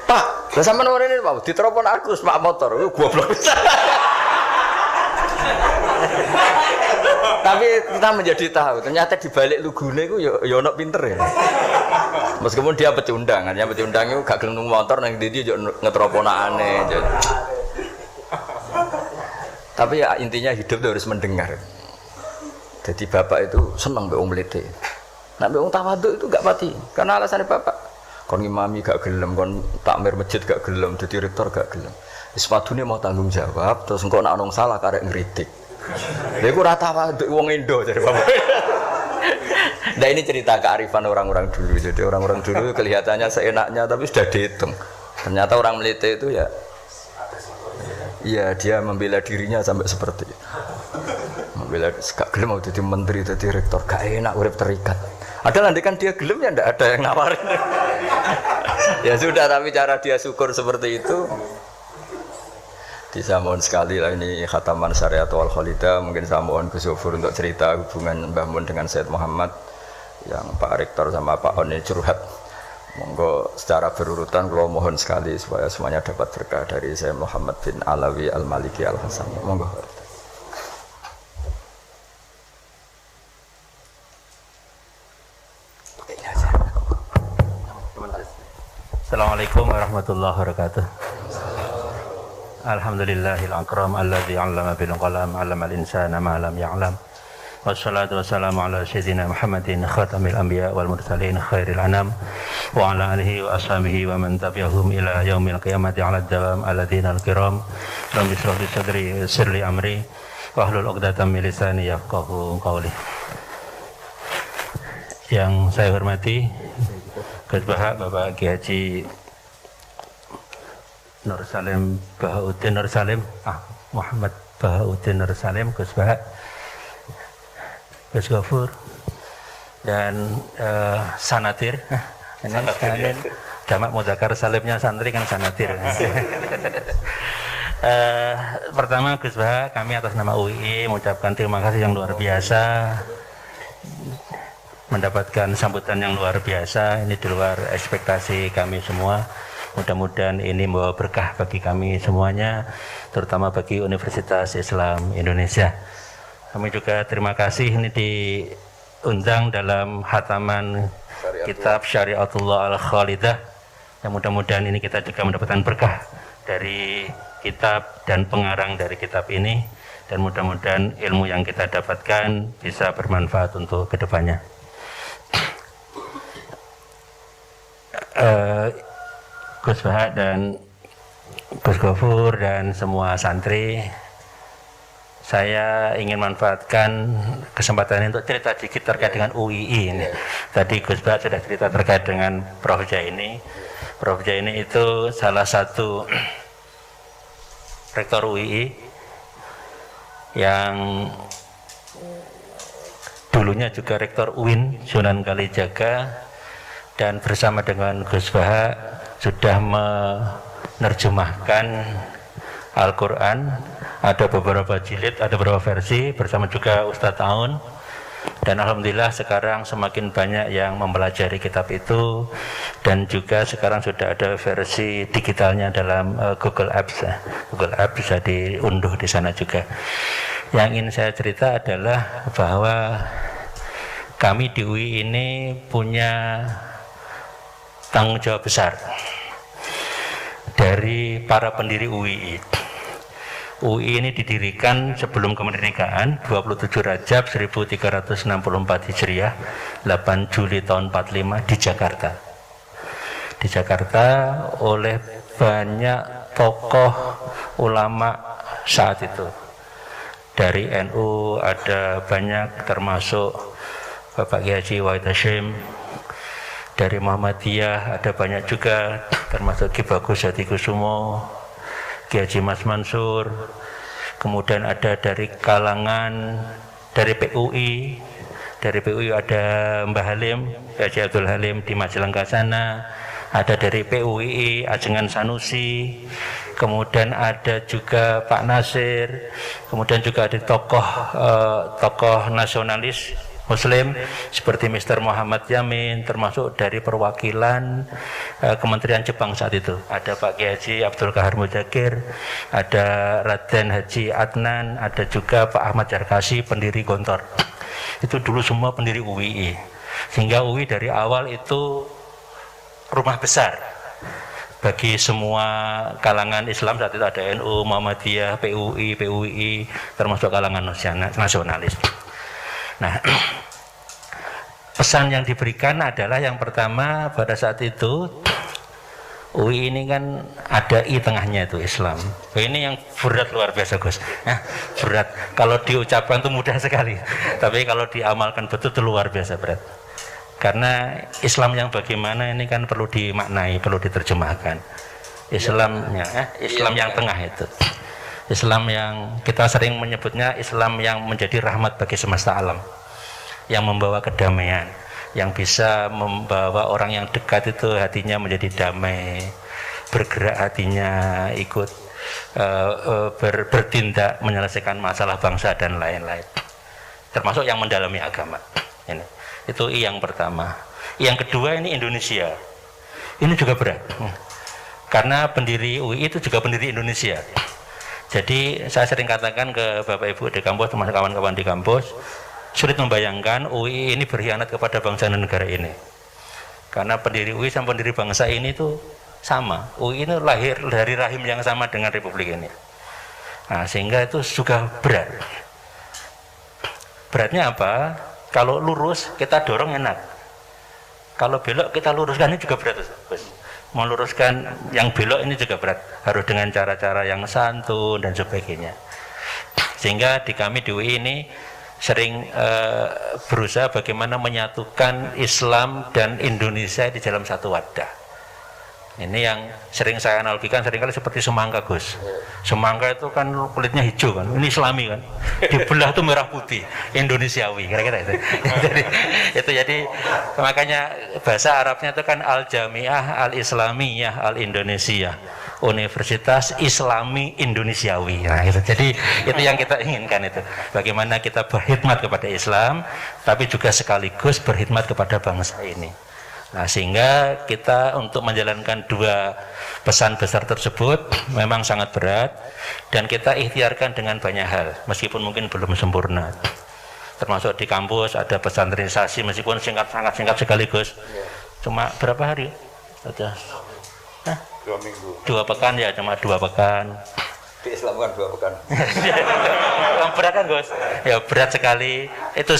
Pak, lah sampean ngene Pak, diteropon aku Pak motor, goblok. Tapi kita menjadi tahu ternyata di balik lugune iku ya ono pinter ya. Meskipun dia pecundang, hanya pecundang itu gak gelem motor nang ndi yo ngetroponakane. Tapi ya intinya hidup itu harus mendengar. Jadi bapak itu seneng mbek wong mlete. Nek mbek wong tawadhu itu gak pati. Karena alasannya bapak kon ngimami gak gelem, kon takmir masjid gak gelem, dadi rektor gak gelem. Wis padune mau tanggung jawab, terus engko nek ono salah karek ngritik. Lha iku ora tawadhu wong Indo jare bapak. Nah ini cerita kearifan orang-orang dulu. Jadi orang-orang dulu kelihatannya seenaknya tapi sudah dihitung. Ternyata orang Melite itu ya dia membela dirinya sampai seperti itu. Membela gak gelem mau jadi menteri, jadi rektor, gak enak urip terikat. Ada nanti kan dia gelem ya ndak ada yang nawarin. Ya sudah, tapi cara dia syukur seperti itu. Bisa mohon sekali lah ini khataman syariat wal khalidah. Mungkin saya mohon Gus Zofur untuk cerita hubungan Mbah Mun dengan Said Muhammad yang Pak Rektor sama Pak Oni curhat. Monggo secara berurutan kalau mohon sekali supaya semuanya dapat berkah dari Said Muhammad bin Alawi Al-Maliki Al-Hasan. Monggo. Assalamualaikum warahmatullahi wabarakatuh. Alhamdulillahil akram alladzi 'allama bil qalam 'allamal insana ma lam ya'lam. Wassalatu wassalamu ala sayyidina Muhammadin khatamil anbiya wal mursalin khairil anam wa ala alihi wa ashabihi wa man tabi'ahum ila yaumil qiyamati 'ala dawam alladzina al-kiram. Rabbi shrah li sadri wa yassir li amri wa hlul 'uqdatam min lisani yafqahu qawli. Yang saya hormati Gus Bapak Kiai Haji Nur Salim Bahauddin Nur Salim, Muhammad Bahauddin Nur Salim, Gus Bahak, Gus Ghafur, dan sanatir. Ini jamak mudzakkar salimnya santri kan sanatir. Pertama Gus Baha, kami atas nama UII mengucapkan terima kasih yang luar biasa, mendapatkan sambutan yang luar biasa. Ini di luar ekspektasi kami semua. Mudah-mudahan ini membawa berkah bagi kami semuanya, terutama bagi Universitas Islam Indonesia. Kami juga terima kasih ini diundang dalam hataman kitab Syariatullah Al-Khalidah, yang mudah-mudahan ini kita juga mendapatkan berkah dari kitab dan pengarang dari kitab ini, dan mudah-mudahan ilmu yang kita dapatkan bisa bermanfaat untuk kedepannya. Gus Baha dan Gus Gofur dan semua santri, saya ingin manfaatkan kesempatan ini untuk cerita sedikit terkait dengan UII ini. Tadi Gus Baha sudah cerita terkait dengan Prof. Jaini. Prof. Jaini itu salah satu rektor UII yang dulunya juga rektor UIN Sunan Kalijaga, dan bersama dengan Gus Baha sudah menerjemahkan Al-Quran. Ada beberapa jilid, ada beberapa versi bersama juga Ustadz Aun, dan alhamdulillah sekarang semakin banyak yang mempelajari kitab itu, dan juga sekarang sudah ada versi digitalnya dalam Google Apps. Google Apps bisa diunduh di sana juga. Yang ingin saya cerita adalah bahwa kami di UI ini punya tanggung jawab besar dari para pendiri UI. UI ini didirikan sebelum kemerdekaan 27 Rajab 1364 Hijriah, 8 Juli tahun 45 di Jakarta. Di Jakarta oleh banyak tokoh ulama saat itu. Dari NU ada banyak, termasuk Bapak Kiai Haji Wahid Hasyim. Dari Muhammadiyah ada banyak juga, termasuk Ki Bagus Hadikusumo, Kiai Haji Mas Mansur. Kemudian ada dari kalangan dari PUI. Dari PUI ada Mbah Halim, Kiai Haji Abdul Halim di Majalengka sana. Ada dari PUI Ajengan Sanusi. Kemudian ada juga Pak Nasir. Kemudian juga ada tokoh nasionalis Muslim seperti Mr. Muhammad Yamin, termasuk dari perwakilan Kementerian Jepang saat itu. Ada Pak Kiai Haji Abdul Kahar Muzakir, ada Raden Haji Adnan, ada juga Pak Ahmad Jarkasi, pendiri Gontor. Itu dulu semua pendiri UII. Sehingga UI dari awal itu rumah besar bagi semua kalangan Islam. Saat itu ada NU, Muhammadiyah, PUI, termasuk kalangan nasionalis. Nah, pesan yang diberikan adalah yang pertama, pada saat itu UI ini kan ada I tengahnya, itu Islam. Ini yang berat luar biasa, Gus. Nah, berat. Kalau diucapkan itu mudah sekali, tapi kalau diamalkan betul itu luar biasa berat. Karena Islam yang bagaimana ini kan perlu dimaknai, perlu diterjemahkan. Islamnya, Islam yang tengah itu. Islam yang kita sering menyebutnya Islam yang menjadi rahmat bagi semesta alam, yang membawa kedamaian, yang bisa membawa orang yang dekat itu hatinya menjadi damai, bergerak hatinya, ikut bertindak menyelesaikan masalah bangsa dan lain-lain, termasuk yang mendalami agama. Itu yang pertama. Yang kedua ini Indonesia. Ini juga berat, karena pendiri UI itu juga pendiri Indonesia. Jadi saya sering katakan ke Bapak Ibu di kampus, termasuk kawan-kawan di kampus, sulit membayangkan UI ini berkhianat kepada bangsa dan negara ini. Karena pendiri UI sama pendiri bangsa ini itu sama. UI ini lahir dari rahim yang sama dengan Republik ini. Nah, sehingga itu juga berat. Beratnya apa? Kalau lurus kita dorong enak. Kalau belok kita luruskan, ini juga berat. Meluruskan yang belok ini juga berat, harus dengan cara-cara yang santun dan sebagainya. Sehingga di kami di UI ini sering berusaha bagaimana menyatukan Islam dan Indonesia di dalam satu wadah. Ini yang sering saya analogikan seringkali seperti semangka, Gus. Semangka itu kan kulitnya hijau kan, ini Islami kan. Dibelah tuh merah putih, Indonesiawi, kira-kira itu. jadi makanya bahasa Arabnya itu kan Al-Jami'ah Al-Islamiyah Al-Indonesia, Universitas Islami Indonesiawi. Nah, itu. Jadi itu yang kita inginkan itu. Bagaimana kita berkhidmat kepada Islam, tapi juga sekaligus berkhidmat kepada bangsa ini. Nah, sehingga kita untuk menjalankan dua pesan besar tersebut memang sangat berat dan kita ikhtiarkan dengan banyak hal, meskipun mungkin belum sempurna. Termasuk di kampus ada pesantrenisasi, meskipun sangat singkat sekaligus. Cuma berapa hari? Saja. 2 minggu. 2 pekan ya, cuma 2 pekan. Di Islam kan 2 pekan. Berat kan, Gus? Ya berat sekali. Itu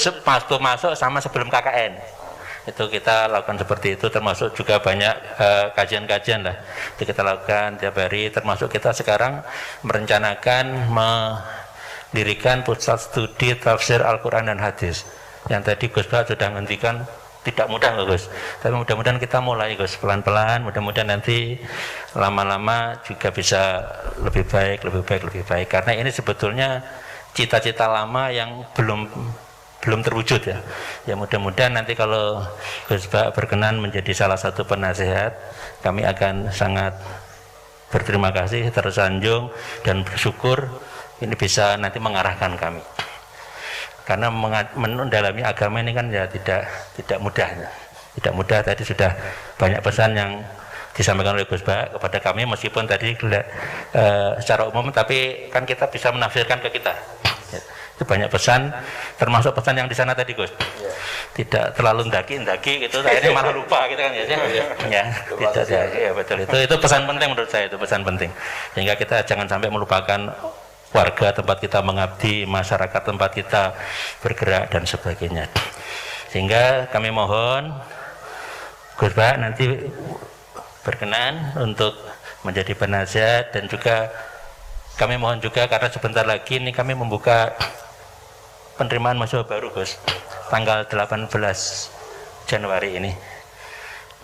masuk sama sebelum KKN. Itu kita lakukan seperti itu, termasuk juga banyak kajian-kajian lah itu kita lakukan tiap hari, termasuk kita sekarang merencanakan mendirikan pusat studi tafsir Al-Quran dan Hadis yang tadi Gus Bah sudah ngendikan tidak mudah loh Gus, tapi mudah-mudahan kita mulai Gus pelan-pelan, mudah-mudahan nanti lama-lama juga bisa lebih baik, karena ini sebetulnya cita-cita lama yang belum terwujud ya. Ya mudah-mudahan nanti kalau Gus Bah berkenan menjadi salah satu penasehat, kami akan sangat berterima kasih, tersanjung dan bersyukur ini bisa nanti mengarahkan kami. Karena mendalami agama ini kan ya tidak mudah. Tidak mudah, tadi sudah banyak pesan yang disampaikan oleh Gus Bah kepada kami, meskipun tadi secara umum, tapi kan kita bisa menafsirkan ke kita. Itu banyak pesan, termasuk pesan yang di sana tadi Gus. Tidak terlalu ndaki gitu, akhirnya malah lupa gitu kan ya. Tidak ya, betul itu pesan penting menurut saya, itu pesan penting. Sehingga kita jangan sampai melupakan warga tempat kita mengabdi, masyarakat tempat kita bergerak dan sebagainya. Sehingga kami mohon Gus Bah nanti berkenan untuk menjadi penasihat, dan juga kami mohon juga karena sebentar lagi ini kami membuka penerimaan mahasiswa baru Gus, tanggal 18 Januari ini.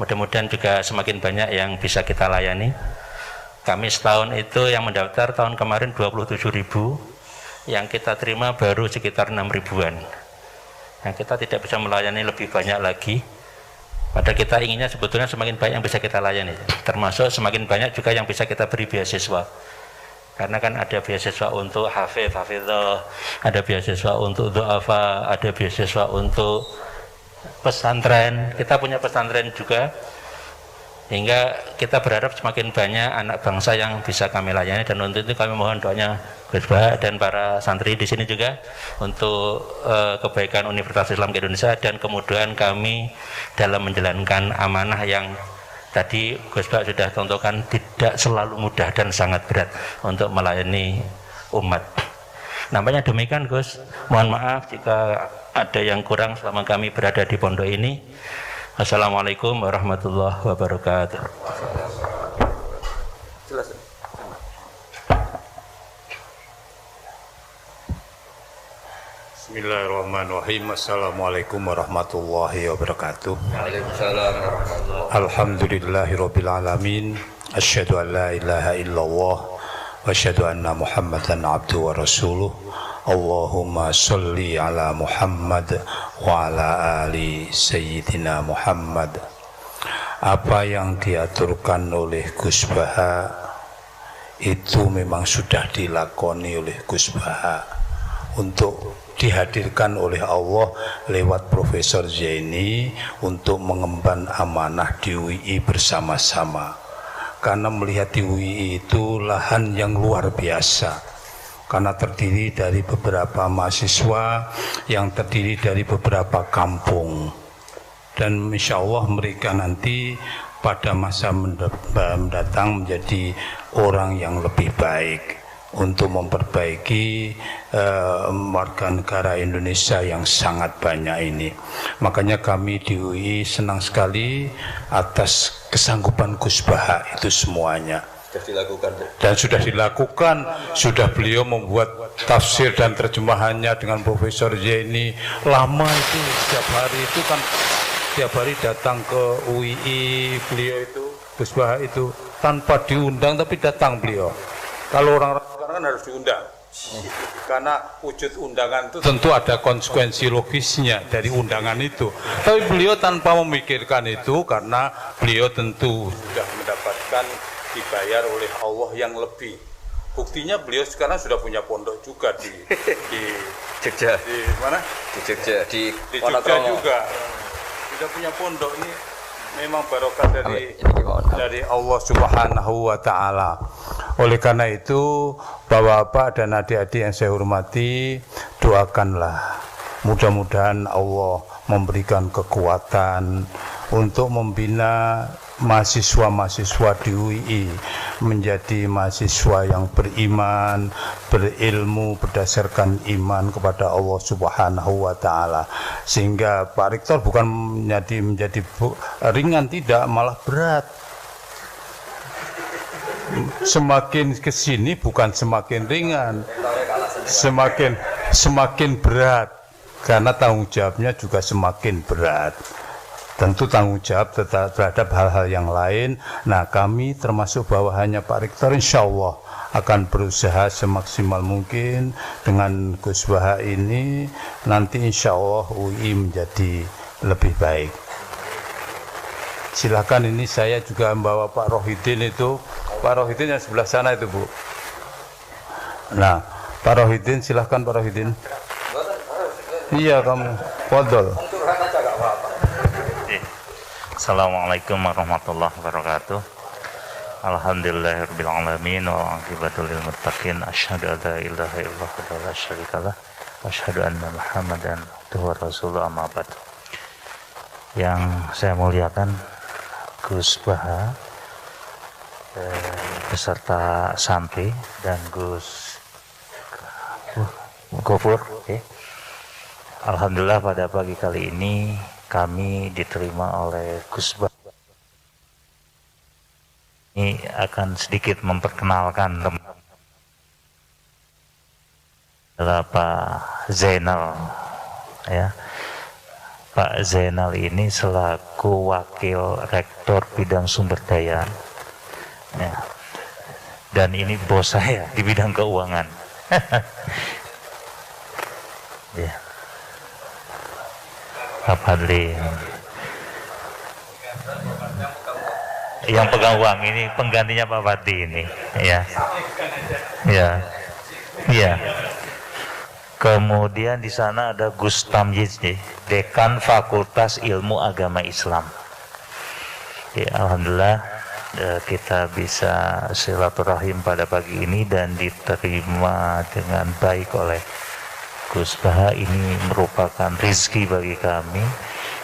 Mudah-mudahan juga semakin banyak yang bisa kita layani. Kami setahun itu yang mendaftar tahun kemarin 27.000, yang kita terima baru sekitar 6 ribuan. Yang kita tidak bisa melayani lebih banyak lagi. Padahal kita inginnya sebetulnya semakin banyak yang bisa kita layani, termasuk semakin banyak juga yang bisa kita beri beasiswa. Karena kan ada beasiswa untuk hafidhah, ada beasiswa untuk du'afa, ada beasiswa untuk pesantren. Kita punya pesantren juga, hingga kita berharap semakin banyak anak bangsa yang bisa kami layani, dan untuk itu kami mohon doanya Gus Bah dan para santri di sini juga untuk kebaikan Universitas Islam Indonesia dan kemudahan kami dalam menjalankan amanah yang tadi Gus Bah sudah contohkan tidak selalu mudah dan sangat berat untuk melayani umat. Nampaknya demikian Gus. Mohon maaf jika ada yang kurang selama kami berada di pondok ini. Assalamualaikum warahmatullahi wabarakatuh. Bismillahirrahmanirrahim. Assalamualaikum warahmatullahi wabarakatuh. Waalaikumsalam warahmatullahi wabarakatuh. Alhamdulillahirabbil alamin. Asyhadu an la ilaha illallah wa asyhadu anna Muhammadan abduhu wa rasuluh. Allahumma sholli ala Muhammad wa ala ali sayyidina Muhammad. Apa yang diaturkan oleh Gus Bah itu memang sudah dilakoni oleh Gus Bah untuk dihadirkan oleh Allah lewat Profesor Zaini untuk mengemban amanah di UI bersama-sama. Karena melihat di UI itu lahan yang luar biasa, karena terdiri dari beberapa mahasiswa yang terdiri dari beberapa kampung, dan insya Allah mereka nanti pada masa mendatang menjadi orang yang lebih baik untuk memperbaiki warga negara Indonesia yang sangat banyak ini. Makanya kami di UI senang sekali atas kesanggupan Gus Bah itu semuanya. Dan sudah dilakukan, sudah beliau membuat tafsir dan terjemahannya dengan Profesor Zaini. Lama itu, setiap hari itu kan, setiap hari datang ke UI, beliau itu Gus Baha itu tanpa diundang tapi datang beliau. Kalau orang sekarang kan harus diundang. Karena wujud undangan itu tentu ada konsekuensi logisnya dari undangan itu. Tapi beliau tanpa memikirkan itu karena beliau tentu sudah mendapatkan dibayar oleh Allah yang lebih. Buktinya beliau sekarang sudah punya pondok juga di Jogja. Di mana? Di Jogja, di Jogja juga. Sudah punya pondok ini memang barokah dari Allah Subhanahu wa taala. Oleh karena itu, Bapak-bapak dan adik-adik yang saya hormati, doakanlah mudah-mudahan Allah memberikan kekuatan untuk membina mahasiswa-mahasiswa di UII menjadi mahasiswa yang beriman, berilmu berdasarkan iman kepada Allah Subhanahu wa taala. Sehingga Pak Rektor bukan menjadi ringan, tidak, malah berat. Semakin kesini bukan semakin ringan, semakin berat, karena tanggung jawabnya juga semakin berat. Tentu tanggung jawab terhadap hal-hal yang lain. Nah, kami termasuk bawahannya Pak Rektor insya Allah akan berusaha semaksimal mungkin dengan Gus Baha ini. Nanti insya Allah UI menjadi lebih baik. Silakan, ini saya juga membawa Pak Rohidin itu. Pak Rohidin yang sebelah sana itu, Bu. Nah, Pak Rohidin, silahkan Pak Rohidin. Iya, kamu fadhol. Assalamualaikum warahmatullahi wabarakatuh. Alhamdulillahirabbil alamin wa aqibatu lil muttaqin. Asyhadu an la ilaha illallah wa la syarikalah wa asyhadu anna Muhammadan abduhu wa rasuluhu, amma ba'd. Yang saya muliakan Gus Baha beserta santri dan Gus Gofur. Alhamdulillah pada pagi kali ini kami diterima oleh Gus Baha. Ini akan sedikit memperkenalkan adalah Pak Zainal, ya. Pak Zainal ini selaku wakil rektor bidang sumber daya, ya. Dan ini bos saya di bidang keuangan. Ya. Pak Fadli yang pegang uang ini penggantinya Pak Fadli ini, ya, ya, ya. Kemudian di sana ada Gus Tamyiz, Dekan Fakultas Ilmu Agama Islam. Ya, alhamdulillah kita bisa silaturahim pada pagi ini dan diterima dengan baik oleh Gus Baha. Ini merupakan rezeki bagi kami,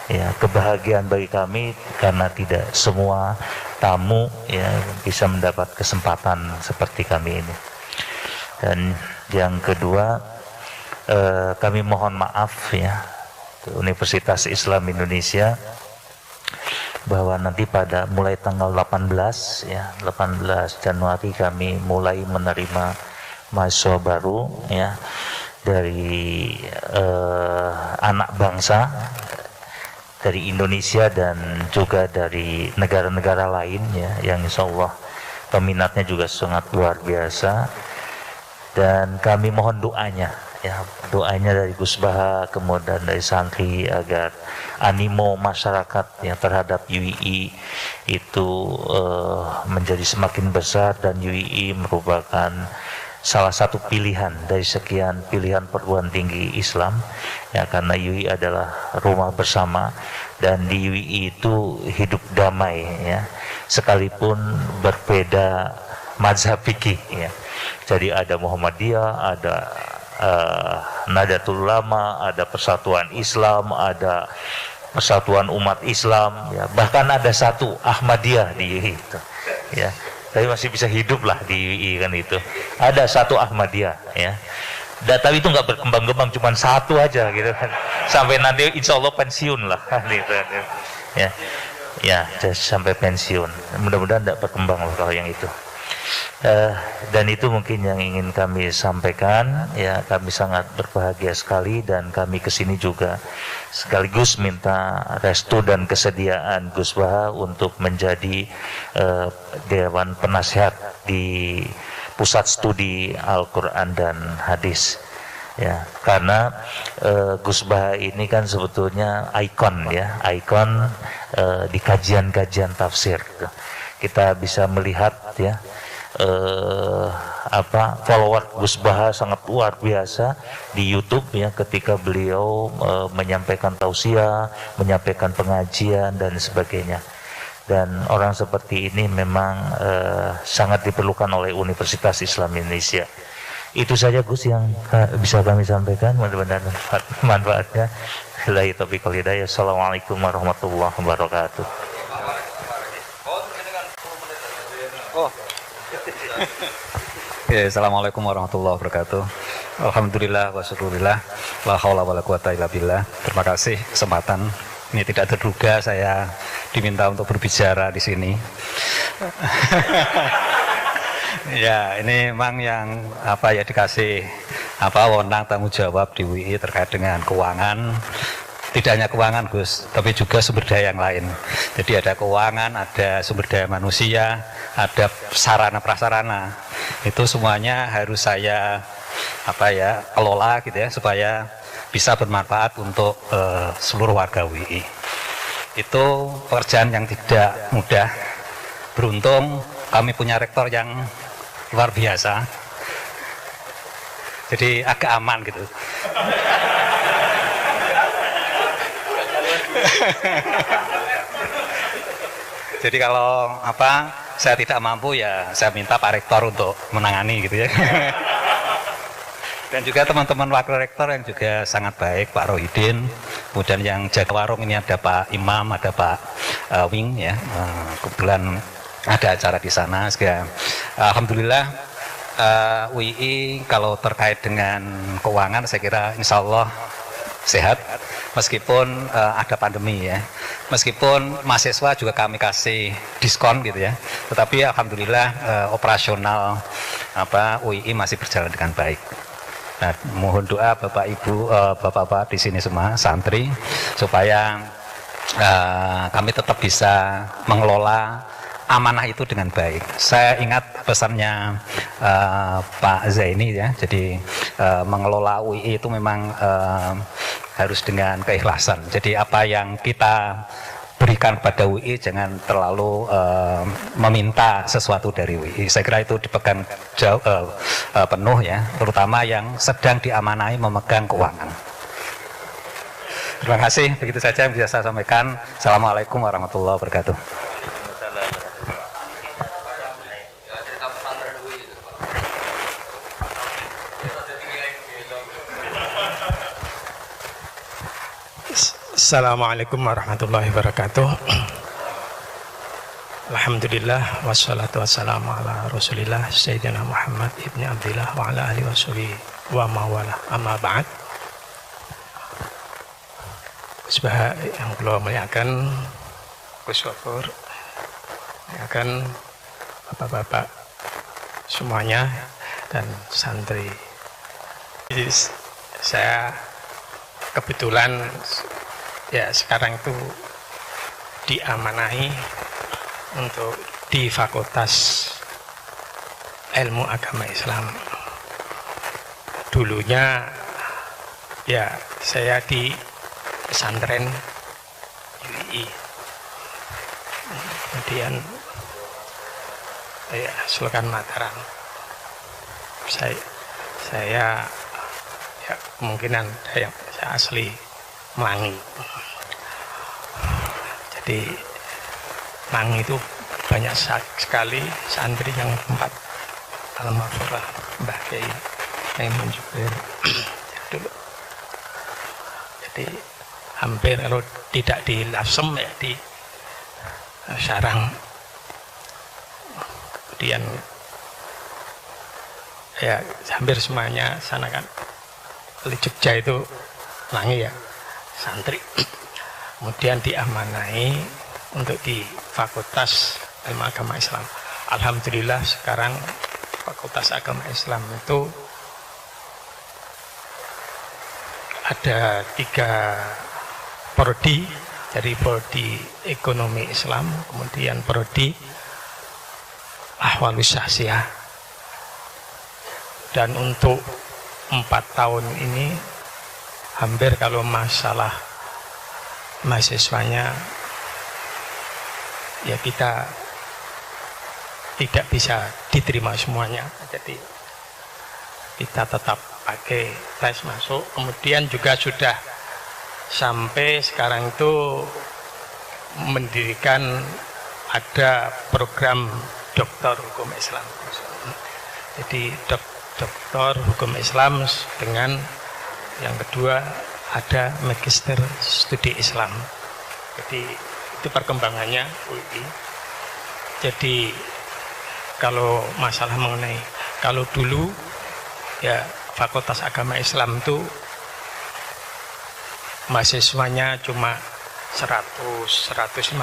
ya, kebahagiaan bagi kami, karena tidak semua tamu, ya, bisa mendapat kesempatan seperti kami ini. Dan yang kedua, kami mohon maaf, ya, Universitas Islam Indonesia, bahwa nanti pada mulai tanggal 18, ya, 18 Januari kami mulai menerima mahasiswa baru, ya, dari anak bangsa dari Indonesia dan juga dari negara-negara lain, ya, yang insya Allah peminatnya juga sangat luar biasa. Dan kami mohon doanya, ya, doanya dari Gus Baha, kemudian dari santri, agar animo masyarakat, ya, terhadap UII itu menjadi semakin besar, dan UII merupakan salah satu pilihan dari sekian pilihan perguruan tinggi Islam, ya, karena UI adalah rumah bersama, dan di UI itu hidup damai, ya, sekalipun berbeda mazhab fikih, ya. Jadi ada Muhammadiyah, ada Nahdlatul Ulama, ada Persatuan Islam, ada Persatuan Umat Islam, ya, bahkan ada satu Ahmadiyah di UI itu, ya. Tapi masih bisa hidup lah di UI kan itu. Ada satu Ahmadiyah, ya. Tapi itu nggak berkembang-kembang, cuma satu aja gitu kan. Sampai nanti insya Allah pensiun lah, gitu. Ya, ya, sampai pensiun. Mudah-mudahan tidak berkembang lah kalau yang itu. Dan itu mungkin yang ingin kami sampaikan. Ya, kami sangat berbahagia sekali dan kami kesini juga sekaligus minta restu dan kesediaan Gus Baha untuk menjadi Dewan Penasihat di Pusat Studi Al-Quran dan Hadis. Ya, karena Gus Baha ini kan sebetulnya ikon ya, ikon di kajian-kajian tafsir. Kita bisa melihat ya, follower Gus Baha sangat luar biasa di YouTube ya, ketika beliau menyampaikan tausiah, menyampaikan pengajian dan sebagainya. Dan orang seperti ini memang sangat diperlukan oleh Universitas Islam Indonesia. Itu saja Gus yang bisa kami sampaikan, mudah-mudahan manfaatnya. Billahi taufiq wal hidayah. Assalamualaikum warahmatullahi wabarakatuh. Ya, assalamualaikum warahmatullahi wabarakatuh. Alhamdulillah wa syukurillah, la haula wala quwata illa billah. Terima kasih kesempatan. Ini tidak terduga saya diminta untuk berbicara di sini. Ya, ini memang yang dikasih wewenang tanggung jawab di UI terkait dengan keuangan. Tidak hanya keuangan Gus, tapi juga sumber daya yang lain. Jadi ada keuangan, ada sumber daya manusia, ada sarana prasarana. Itu semuanya harus saya kelola gitu ya, supaya bisa bermanfaat untuk seluruh warga UI. Itu pekerjaan yang tidak mudah. Beruntung kami punya rektor yang luar biasa. Jadi agak aman gitu. Jadi kalau saya tidak mampu ya saya minta Pak Rektor untuk menangani gitu ya. Dan juga teman-teman wakil rektor yang juga sangat baik, Pak Rohidin. Kemudian yang jaga warung ini ada Pak Imam, ada Pak Wing ya. Kebetulan ada acara di sana. Alhamdulillah UI kalau terkait dengan keuangan saya kira insya Allah sehat. Meskipun ada pandemi ya, meskipun mahasiswa juga kami kasih diskon gitu ya, tetapi alhamdulillah operasional UI masih berjalan dengan baik. Nah, mohon doa Bapak Ibu, Bapak-bapak di sini semua santri supaya kami tetap bisa mengelola amanah itu dengan baik. Saya ingat pesannya Pak Zaini ya, jadi mengelola UI itu memang harus dengan keikhlasan. Jadi apa yang kita berikan pada UI jangan terlalu meminta sesuatu dari UI. Saya kira itu dipegang penuh ya, terutama yang sedang diamanahi memegang keuangan. Terima kasih, begitu saja yang bisa saya sampaikan. Assalamualaikum warahmatullahi wabarakatuh. Assalamualaikum warahmatullahi wabarakatuh. Alhamdulillah wassalatu wassalamu ala Rasulillah Sayyidina Muhammad ibni Abdillah wa ala alihi washabihi wa mawala amma ba'd. Sebab yang kula muliakan Gus Gofur, muliakan bapak-bapak semuanya dan santri. Jadi saya kebetulan ya sekarang itu diamanahi untuk di Fakultas Ilmu Agama Islam. Dulunya ya saya di pesantren UI, kemudian ya Sultan Mataram. Saya ya kemungkinan saya asli Melangi. Jadi Melangi itu banyak sekali santri yang tempat almarhum Mbah Kiai Maimun Jubair dulu. Jadi hampir kalau tidak di Lasem ya di Sarang. Kemudian ya hampir semuanya sana kan. Di Jogja itu Melangi ya santri. Kemudian diamanahi untuk di Fakultas Ilmu Agama Islam. alhamdulillah sekarang Fakultas Agama Islam itu ada 3 prodi, dari prodi ekonomi Islam, kemudian prodi ahwalus syahsiah, dan untuk 4 tahun ini hampir kalau masalah mahasiswanya ya kita tidak bisa diterima semuanya, jadi kita tetap pakai tes masuk. Kemudian juga sudah sampai sekarang itu mendirikan ada program doktor hukum Islam, jadi doktor hukum Islam dengan yang kedua ada magister studi Islam. Jadi itu perkembangannya UI. Jadi kalau masalah mengenai, kalau dulu ya Fakultas Agama Islam itu mahasiswanya cuma 100-150,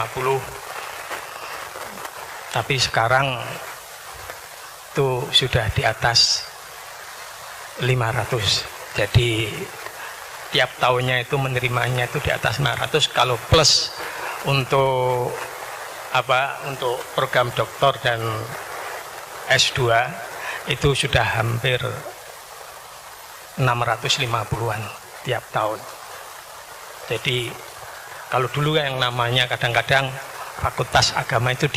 tapi sekarang itu sudah di atas 500. Jadi tiap tahunnya itu menerimanya itu di atas 500. Kalau plus untuk untuk program doktor dan S2 itu sudah hampir 650-an tiap tahun. Jadi kalau dulu yang namanya kadang-kadang Fakultas Agama itu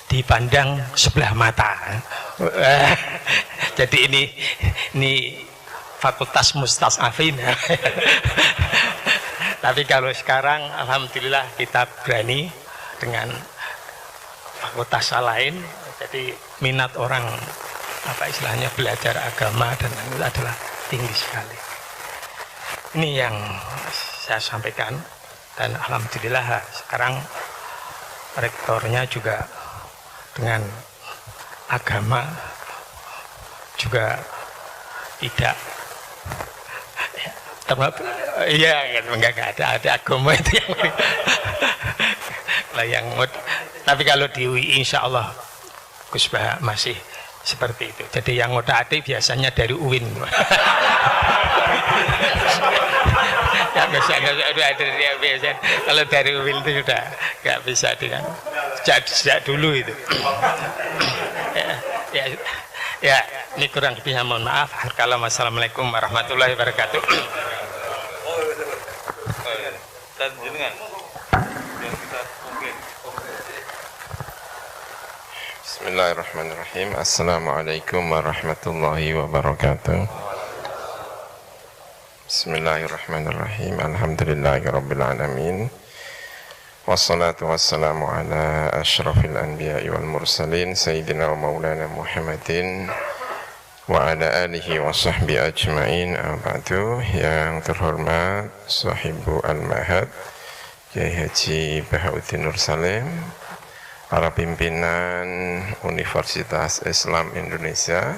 dipandang sebelah mata. Jadi ini fakultas mustasafin. Tapi kalau sekarang alhamdulillah kita berani dengan fakultas lain, jadi minat orang istilahnya belajar agama dan itu adalah tinggi sekali. Ini yang saya sampaikan, dan alhamdulillah sekarang rektornya juga dengan agama juga tidak enggak ada agama itu yang tapi kalau di UI insya Allah Gus Bah masih seperti itu. Jadi yang ngotak-atik biasanya dari UIN. Kalau dari UIN itu sudah nggak bisa dengan sejak dulu itu. Ya, ini kurang lebihnya mohon maaf. Assalamualaikum warahmatullahi wabarakatuh. Bismillahirrahmanirrahim. Assalamualaikum warahmatullahi wabarakatuh. Bismillahirrahmanirrahim. Alhamdulillahirabbil alamin. Wassalatu wassalamu ala asyrafil anbiya'i wal mursalin sayyidina wa maulana Muhammadin wa ala alihi wa sahbihi ajma'in. Ba'du. Yang terhormat Sahibu Al-Mahad Kiai Haji Bahauddin Nur Salim, para pimpinan Universitas Islam Indonesia,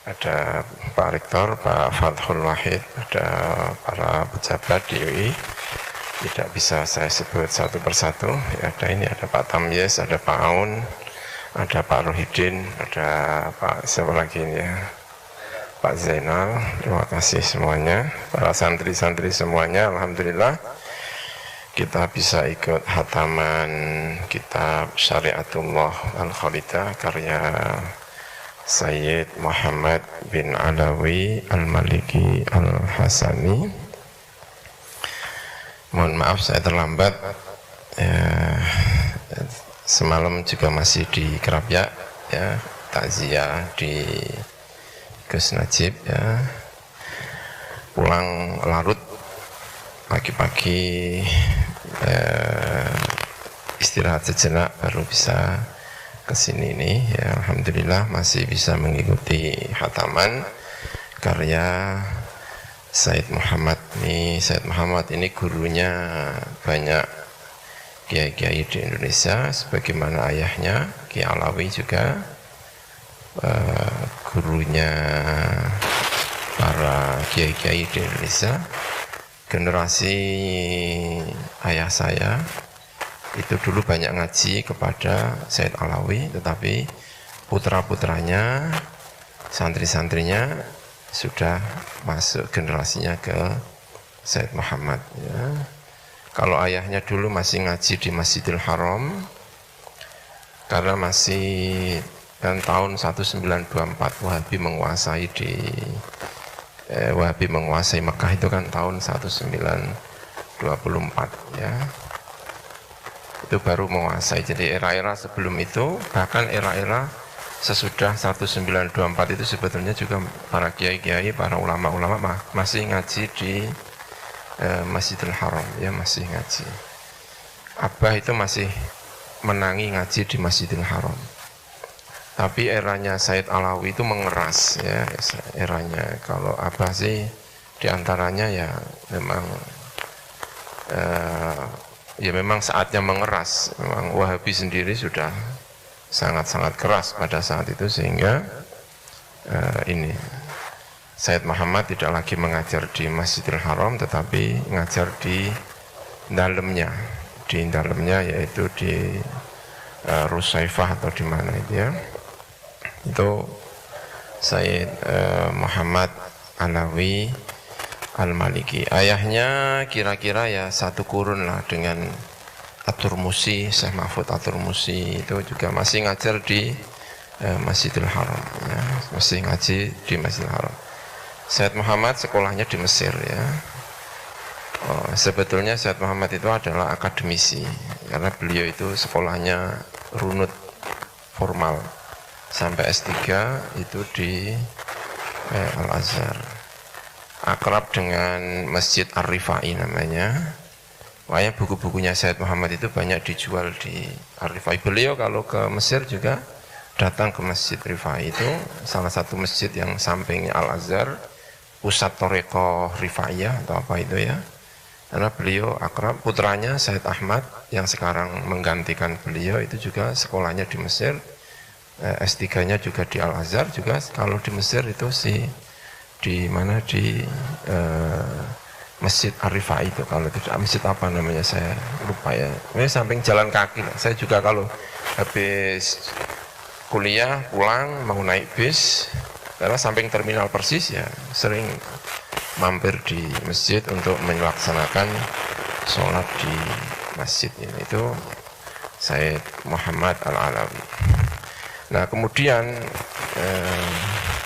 ada Pak Rektor, Pak Fathul Wahid, ada para pejabat di UI, tidak bisa saya sebut satu persatu. Ya, ada Pak Tamyiz, ada Pak Aun, ada Pak Rohidin, ada Pak siapa lagi ini ya, Pak Zainal. Terima kasih semuanya, para santri-santri semuanya. Alhamdulillah kita bisa ikut hataman kitab Syariatullah Al-Khalidah karya Sayyid Muhammad bin Alawi Al-Maliki Al-Hasani. Mohon maaf saya terlambat. Semalam juga masih di Kerapia, ya, takziah di Gus Najib, ya. Pulang larut pagi-pagi, istirahat sejenak baru bisa kesini nih, ya. Alhamdulillah masih bisa mengikuti hataman karya Sayyid Muhammad nih. Sayyid Muhammad ini gurunya banyak kiai-kiai di Indonesia, sebagaimana ayahnya Kiai Alawi juga gurunya para kiai-kiai di Indonesia. Generasi ayah saya itu dulu banyak ngaji kepada Sayyid Alawi, tetapi putra-putranya, santri-santrinya sudah masuk generasinya ke Sayyid Muhammad. Ya. Kalau ayahnya dulu masih ngaji di Masjidil Haram, karena masih tahun 1924 Wahabi menguasai Wahabi menguasai Mekah itu kan tahun 1924 ya. Itu baru menguasai. Jadi era-era sebelum itu, bahkan era-era sesudah 1924 itu sebetulnya juga para kiai-kiai, para ulama-ulama masih ngaji di Masjidil Haram ya, masih ngaji. Abah itu masih menangi ngaji di Masjidil Haram. Tapi eranya Sayyid Alawi itu mengeras ya, eranya. Kalau Abah sih diantaranya ya memang saatnya mengeras. Memang Wahabi sendiri sudah sangat-sangat keras pada saat itu, sehingga ini Sayyid Muhammad tidak lagi mengajar di Masjidil Haram, tetapi mengajar di dalamnya, yaitu di Rusaifah atau di mana itu ya. Itu Sayyid Muhammad Alawi Al-Maliki. Ayahnya kira-kira ya satu kurun lah dengan At-Turmusi, Syekh Mahfud At-Turmusi, itu juga masih ngajar di Masjidil Haram ya, masih ngaji di Masjidil Haram. Sayyid Muhammad sekolahnya di Mesir ya. Sebetulnya Sayyid Muhammad itu adalah akademisi, karena beliau itu sekolahnya runut formal sampai S3 itu di Al-Azhar. Akrab dengan Masjid Ar-Rifai namanya. Makanya buku-bukunya Sayyid Muhammad itu banyak dijual di Ar-Rifai. Beliau kalau ke Mesir juga datang ke Masjid Rifai, itu salah satu masjid yang sampingnya Al-Azhar, pusat Thariqah Rifaiyah atau apa itu ya. Karena beliau akrab, putranya Sayyid Ahmad yang sekarang menggantikan beliau itu juga sekolahnya di Mesir, S3-nya juga di Al-Azhar juga. Kalau di Mesir itu di mana, di Masjid Ar-Rifai itu, kalau tidak masjid apa namanya saya lupa ya. Ini samping jalan kaki lah. Saya juga kalau habis kuliah pulang mau naik bis, karena samping terminal Persis ya, sering mampir di masjid untuk melaksanakan sholat di masjid ini. Itu Sayyid Muhammad Al-Alawi. Nah kemudian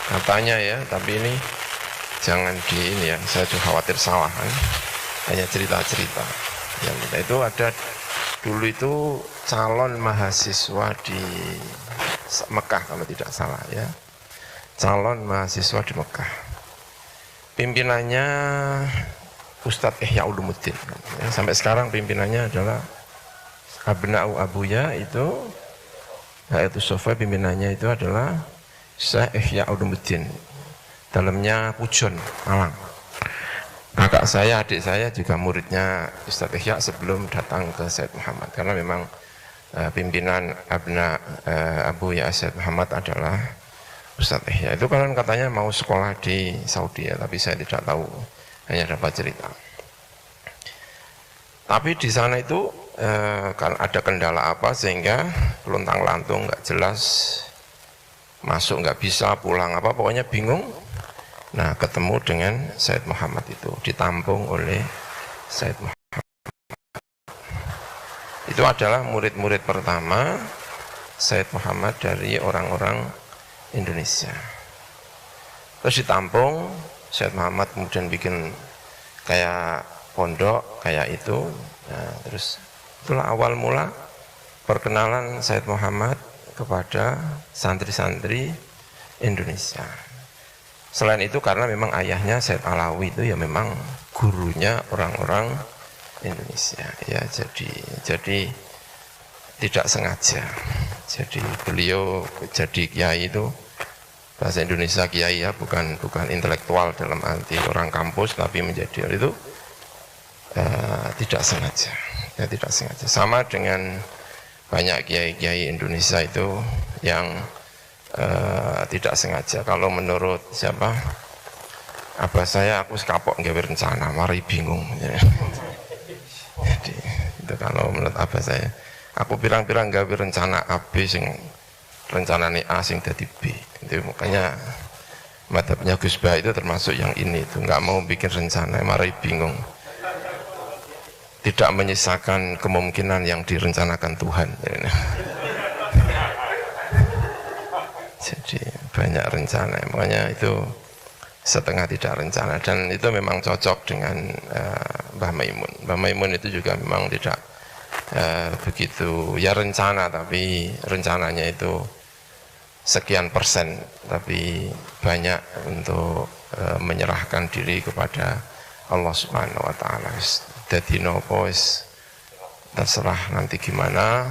katanya ya, tapi ini jangan ini ya, saya juga khawatir salah kan, hanya cerita-cerita. Yang kita itu ada dulu itu calon mahasiswa di Mekah kalau tidak salah ya, calon mahasiswa di Mekah. Pimpinannya Ustadz Ihya Ulumuddin ya, sampai sekarang pimpinannya adalah Abna'u Abuya itu Sofa, pimpinannya itu adalah Syekh Ihya Ulumuddin, dalamnya Pujon Malang. Kakak saya, adik saya juga muridnya Ustadz Ihya sebelum datang ke Sayyid Muhammad, karena memang pimpinan Abu Ya Sayyid Muhammad adalah Ustadz Ihya. Itu kan katanya mau sekolah di Saudi ya, tapi saya tidak tahu, hanya dapat cerita. Tapi di sana itu kan ada kendala apa sehingga lontang-lantung nggak jelas, masuk nggak bisa, pulang apa, pokoknya bingung. Nah ketemu dengan Sayyid Muhammad itu, ditampung oleh Sayyid Muhammad. Itu adalah murid-murid pertama Sayyid Muhammad dari orang-orang Indonesia. Terus ditampung, Sayyid Muhammad kemudian bikin kayak pondok kayak itu. Nah, terus itulah awal mula perkenalan Sayyid Muhammad kepada santri-santri Indonesia. Selain itu karena memang ayahnya Sayyid Alawi itu ya memang gurunya orang-orang Indonesia ya, jadi tidak sengaja. Jadi beliau jadi kiai itu, bahasa Indonesia kiai ya, bukan intelektual dalam arti orang kampus, tapi menjadi itu tidak sengaja ya, tidak sengaja. Sama dengan banyak kiai-kiai Indonesia itu yang tidak sengaja. Kalau menurut siapa, abah saya, aku sekapok nggak berencana, mari bingung ya. Jadi itu kalau menurut abah saya. Aku pirang-pirang gawe rencana A B sing rencanane A sing dadi B. Itu makanya madhabnya Gus Bah itu termasuk yang ini itu nggak mau bikin rencana, marai bingung. Tidak menyisakan kemungkinan yang direncanakan Tuhan. Jadi banyak rencana, makanya itu setengah tidak rencana, dan itu memang cocok dengan Mbah Maimun. Mbah Maimun itu juga memang tidak begitu ya rencana, tapi rencananya itu sekian persen, tapi banyak untuk menyerahkan diri kepada Allah Subhanahu wa taala. Dadi nopo wis terserah nanti gimana.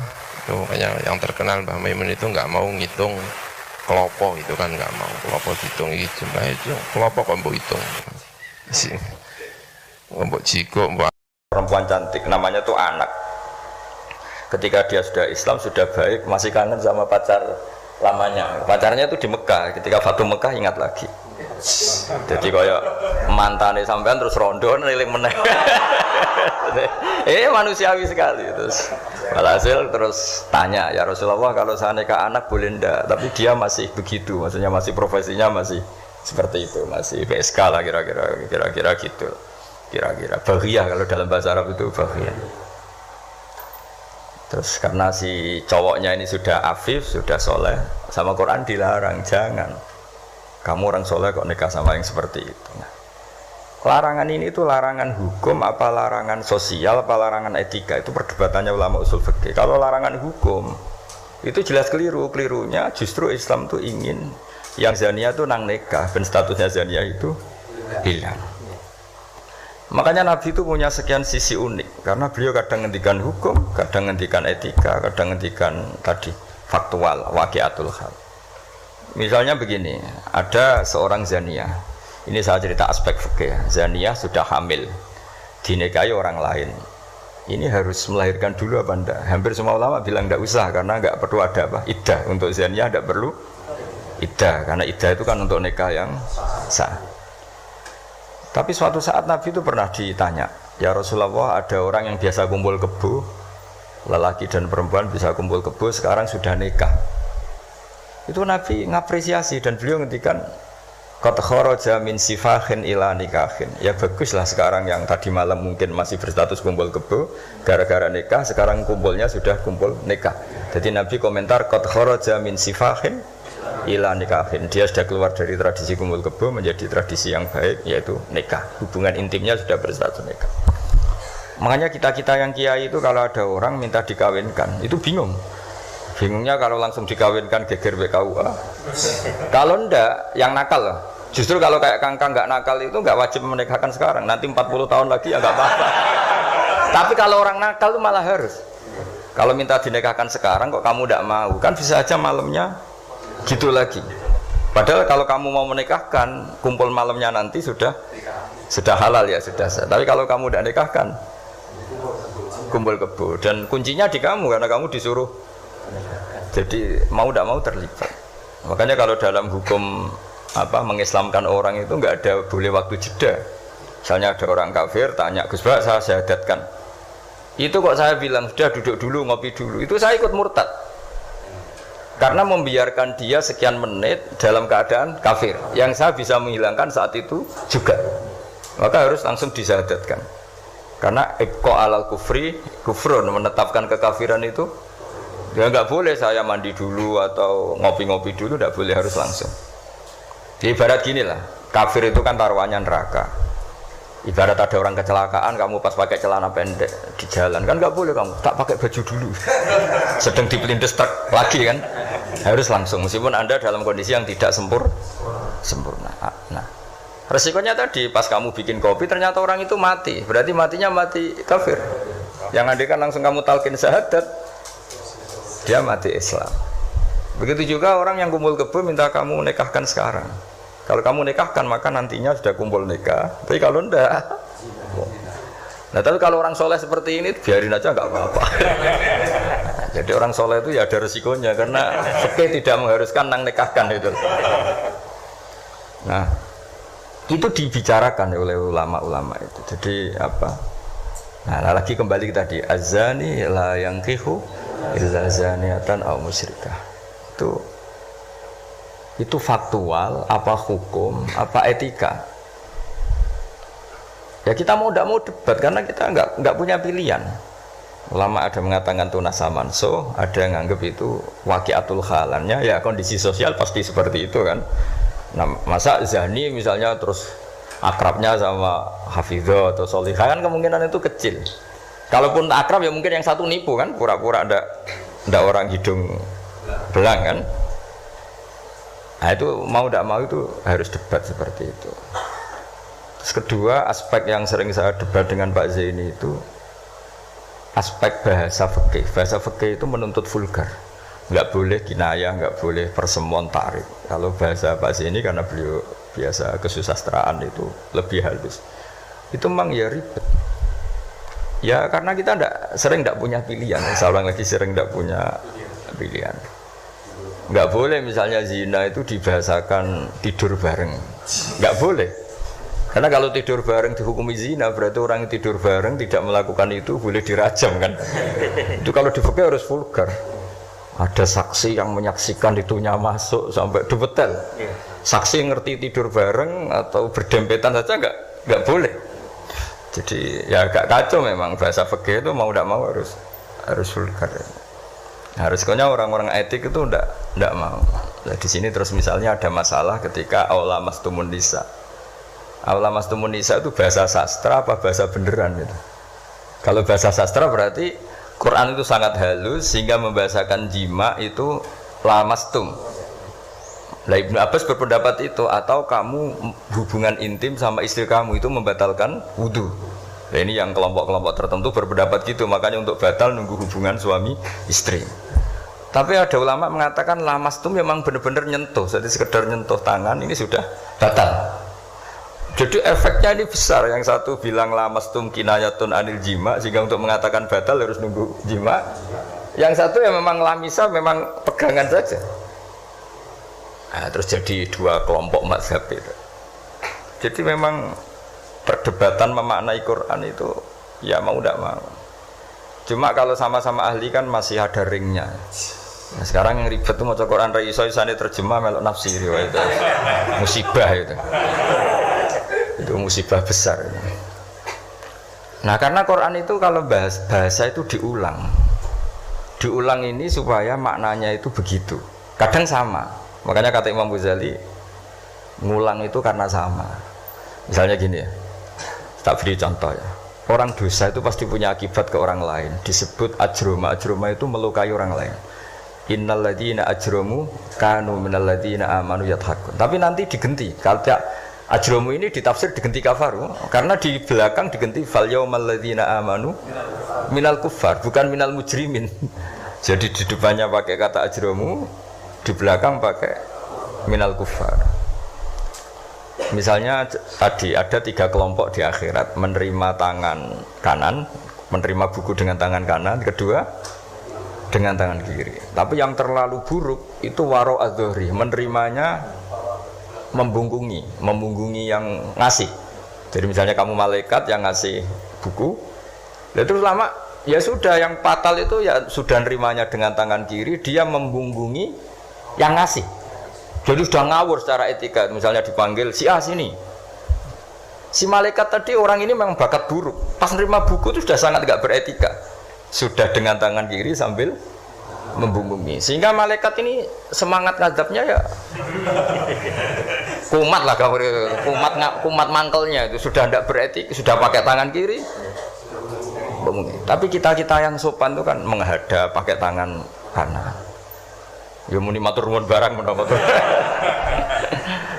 Itu makanya yang terkenal Mbah Maimun itu nggak mau ngitung kelopo, itu kan nggak mau kelopo dihitung, ini jumlah itu kelopo kok mbok hitung sih, mbok jiko mbok. Perempuan cantik namanya tuh Anak. Ketika dia sudah Islam, sudah baik, masih kangen sama pacar lamanya. Pacarnya itu di Mekah. Ketika Fatu Mekah ingat lagi. Jadi kayak mantane sampean terus rondo niling meneh. Manusiawi sekali. Terus walhasil terus tanya, ya Rasulullah, kalau saya nikah anak boleh ndak? Tapi dia masih begitu, maksudnya masih profesinya masih seperti itu, masih PSK lah kira-kira gitu. Kira-kira baghiyah kalau dalam bahasa Arab itu baghiyah. Terus karena si cowoknya ini sudah afif, sudah soleh, sama Quran dilarang, jangan kamu orang soleh kok nikah sama yang seperti itu. Nah, larangan ini itu larangan hukum apa larangan sosial apa larangan etika, itu perdebatannya ulama usul fikih. Kalau larangan hukum itu jelas keliru. Kelirunya justru Islam tuh ingin yang zania tuh nang nikah dan statusnya zania itu hilang. Makanya Nabi itu punya sekian sisi unik, karena beliau kadang ngendikan hukum, kadang ngendikan etika, kadang ngendikan tadi faktual, waqiatul hal. Misalnya begini, ada seorang zania, ini saya cerita aspek fikih, zania sudah hamil, dinikahi orang lain. Ini harus melahirkan dulu apa enggak? Hampir semua ulama bilang enggak usah, karena enggak perlu ada apa? Iddah. Untuk zania enggak perlu iddah, karena iddah itu kan untuk nikah yang sah. Tapi suatu saat Nabi itu pernah ditanya, ya Rasulullah, ada orang yang biasa kumpul kebo, lelaki dan perempuan bisa kumpul kebo, sekarang sudah nikah. Itu Nabi ngapresiasi dan beliau ngendikan, qad kharaja min sifahin ila nikahin. Ya baguslah sekarang yang tadi malam mungkin masih berstatus kumpul kebo, gara-gara nikah sekarang kumpulnya sudah kumpul nikah. Jadi Nabi komentar, qad kharaja min sifahin ila nikahin, dia sudah keluar dari tradisi kumpul kebo menjadi tradisi yang baik, yaitu nikah. Hubungan intimnya sudah berstatus nikah. Makanya kita yang kiai itu kalau ada orang minta dikawinkan itu bingung. Bingungnya kalau langsung dikawinkan geger BKUA. Kalau ndak yang nakal loh. Justru kalau kayak kangkang nggak nakal itu nggak wajib menikahkan sekarang. Nanti 40 tahun lagi ya nggak apa-apa. Tapi kalau orang nakal itu malah harus. Kalau minta dinikahkan sekarang kok kamu ndak mau, kan bisa aja malamnya gitu lagi. Padahal kalau kamu mau menikahkan, kumpul malamnya nanti sudah halal ya, sudah sah. Tapi kalau kamu tidak nikahkan, kumpul kebo, dan kuncinya di kamu karena kamu disuruh. Jadi mau tidak mau terlibat. Makanya kalau dalam hukum mengislamkan orang itu nggak ada boleh waktu jeda. Misalnya ada orang kafir tanya, Gus Bah, saya syahadatkan. Itu kok saya bilang sudah duduk dulu, ngopi dulu. Itu saya ikut murtad. Karena membiarkan dia sekian menit dalam keadaan kafir yang saya bisa menghilangkan saat itu juga, maka harus langsung disyahadatkan. Karena eko alal kufri kufrun, menetapkan kekafiran itu ya nggak boleh saya mandi dulu atau ngopi-ngopi dulu, nggak boleh, harus langsung. Di ibarat gini lah, kafir itu kan taruhannya neraka. Ibarat ada orang kecelakaan, kamu pas pakai celana pendek di jalan, kan nggak boleh kamu tak pakai baju dulu. Sedang dipelindes truk lagi kan, harus langsung meskipun Anda dalam kondisi yang tidak sempurna. Nah, resikonya tadi pas kamu bikin kopi ternyata orang itu mati, berarti matinya mati kafir. Yang Anda kan langsung kamu talqin syahadat, dia mati Islam. Begitu juga orang yang kumpul kebo minta kamu nikahkan sekarang. Kalau kamu nikahkan maka nantinya sudah kumpul nikah. Tapi kalau enggak, nah tapi kalau orang soleh seperti ini biarin aja nggak apa-apa. Jadi orang soleh itu ya ada resikonya karena fikih tidak mengharuskan nang nikahkan itu. Nah itu dibicarakan oleh ulama-ulama itu. Jadi Nah, lagi kembali tadi azani la yankihu illa zaniatan aw musyrikah. Itu faktual, apa hukum, apa etika? Ya kita mau tidak mau debat karena kita nggak punya pilihan. Ulama ada mengatakan tunas samanso, ada yang nganggap itu waqiatul halannya, ya kondisi sosial pasti seperti itu kan. Nah, masa zani misalnya terus akrabnya sama hafidho atau solihah kan kemungkinan itu kecil. Kalaupun akrab ya mungkin yang satu nipu kan, pura-pura ndak orang hidung belang kan. Nah itu mau tidak mau itu harus debat seperti itu. Terus kedua, aspek yang sering saya debat dengan Pak Zaini itu aspek bahasa fikih. Bahasa fikih itu menuntut vulgar, nggak boleh kinayah, nggak boleh persemuan tarik. Kalau bahasa Pak Zaini karena beliau biasa kesusastraan itu lebih halus. Itu memang ya ribet. Ya karena kita sering tidak punya pilihan. Saya ulang lagi, sering tidak punya pilihan. Nggak boleh misalnya zina itu dibahasakan tidur bareng, nggak boleh. Karena kalau tidur bareng dihukumi zina berarti orang yang tidur bareng tidak melakukan itu boleh dirajam kan. Itu kalau di fikih harus vulgar. Ada saksi yang menyaksikan itunya masuk sampai dubetel. Saksi ngerti tidur bareng atau berdempetan saja nggak boleh. Jadi ya agak kacau memang bahasa fikih itu mau tidak mau harus vulgar. Harusnya orang-orang etik itu ndak mau. Nah, di sini terus misalnya ada masalah ketika aula mastumun nisa. Aula mastumun nisa itu bahasa sastra apa bahasa beneran gitu. Kalau bahasa sastra berarti Quran itu sangat halus sehingga membahasakan jima itu lamastum. Nah, Ibnu Abbas berpendapat itu, atau kamu hubungan intim sama istri kamu itu membatalkan wudu. Nah, ini yang kelompok-kelompok tertentu berpendapat gitu, makanya untuk batal nunggu hubungan suami istri. Tapi ada ulama mengatakan lamastum memang benar-benar nyentuh, jadi sekedar nyentuh tangan ini sudah batal. Jadi efeknya ini besar. Yang satu bilang lamastum kinayatun anil jima, sehingga untuk mengatakan batal harus nunggu jima. Yang satu ya memang lamisa, memang pegangan saja. Nah, terus jadi dua kelompok mazhab itu. Jadi memang perdebatan memaknai Quran itu ya mau tidak mau. Cuma kalau sama-sama ahli kan masih ada ringnya. Nah, sekarang yang ribet itu maca Quran ra iso isane terjemah melok nafsi riwayat itu. Musibah itu. Itu musibah besar. Nah, karena Quran itu kalau bahasa itu diulang. Diulang ini supaya maknanya itu begitu. Kadang sama. Makanya kata Imam Ghazali, ngulang itu karena sama. Misalnya gini ya. Tak beri contoh ya. Orang dosa itu pasti punya akibat ke orang lain. Disebut ajroma. Ajroma itu melukai orang lain. Innal ladzina ajromu kanu minal ladzina amanu yadhakun. Tapi nanti digenti. Kalau ajromu ini ditafsir digenti kafaru, karena di belakang digenti fal yaumal ladzina amanu minal kuffar, bukan minal mujrimin. Jadi di depannya pakai kata ajromu, di belakang pakai minal kuffar. Misalnya tadi ada 3 kelompok di akhirat, menerima tangan kanan, menerima buku dengan tangan kanan, kedua dengan tangan kiri. Tapi yang terlalu buruk itu waro adzohri, menerimanya membungkungi yang ngasih. Jadi misalnya kamu malaikat yang ngasih buku, terus lama ya sudah, yang fatal itu ya sudah nerimanya dengan tangan kiri, dia membungkungi yang ngasih. Jadi sudah ngawur secara etika. Misalnya dipanggil si A sini, si malaikat tadi orang ini memang bakat buruk, pas nerima buku itu sudah sangat gak beretika, sudah dengan tangan kiri sambil membungkungi, sehingga malaikat ini semangat ngadapnya ya kumat lah, kumat mangkelnya itu sudah tidak beretik, sudah pakai tangan kiri. Tapi kita yang sopan itu kan menghadap pakai tangan kanan. Ya muni matur nuwun barang menapa.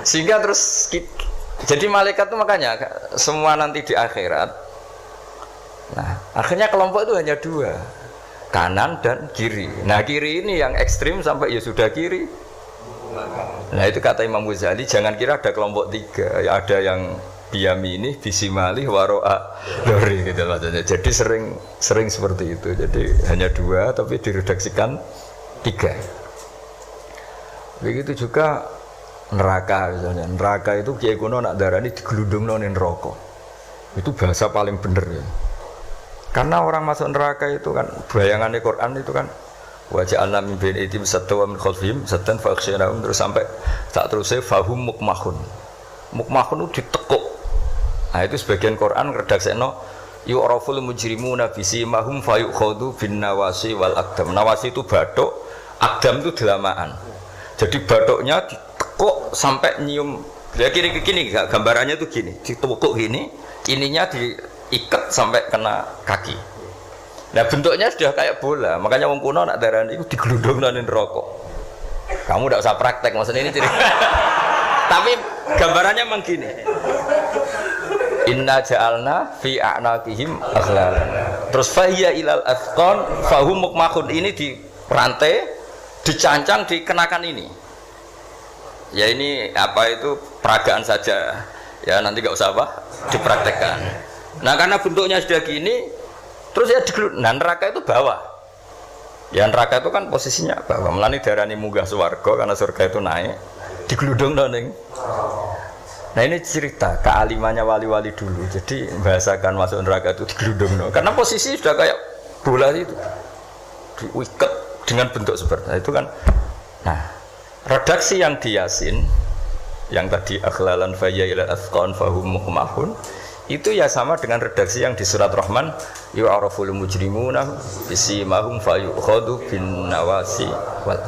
Sehingga terus jadi malaikat itu makanya semua nanti di akhirat. Nah, akhirnya kelompok itu hanya 2. Kanan dan kiri. Nah, kiri ini yang ekstrim sampai ya sudah kiri. Nah, itu kata Imam Ghazali, jangan kira ada kelompok 3. Ya ada yang biyamini, bisimali, waro'a dori gitu maksudnya. Jadi sering seperti itu. Jadi hanya 2 tapi diredaksikan 3. Begitu juga neraka misalnya. Neraka itu kiai kuno nak darani digelundungno ning neraka. Itu bahasa paling bener ya. Karena orang masuk neraka itu kan bayangannya Quran itu kan wa ja'alna min baini aydihim saddan wa min khalfihim saddan fa aghshaynahum, terus sampai tak terusé fahum mukmahun. Mukmahun itu ditekuk. Nah itu sebagian Quran redaksekno yu'raful mujrimuna bisimahum fayukhadhu bin nawasi wal aqdam. Nawasi itu bathuk, aqdam itu delamaan. Jadi bathuknya ditekuk sampai nyium. Ya kiri ke kini gambarannya itu gini, ditekuk gini, ininya diikat sampai kena kaki. Nah bentuknya sudah kayak bola, makanya wong kuno nak darani itu digelundungno ning neraka. Kamu tidak usah praktek, maksudnya ini cerita. Tapi gambarannya memang gini. Inna ja'alna fi a'naqihim aghlalan. Terus fahiya ilal athqan fahum mukmahun, ini di rantai, dicancang, dikenakan ini. Ya ini apa itu peragaan saja. Ya nanti enggak usah apa dipraktekkan. Nah karena bentuknya sudah gini, terus ya nah neraka itu bawah. Ya neraka itu kan posisinya bawah. Melani darani munggah swarga karena surga itu naik. Digelundung ning. Nah ini cerita kealimannya wali-wali dulu. Jadi membahasakan masuk neraka itu digelundung. Karena posisi sudah kayak bola itu. Diikat dengan bentuk seperti itu kan. Nah, redaksi yang di Yasin yang tadi aghlalan fayya ila athqan fahum mukmahun itu ya sama dengan redaksi yang di surat Rahman yu'araful mujrimuna bisimahum fayukhadhu bin nawasi wal.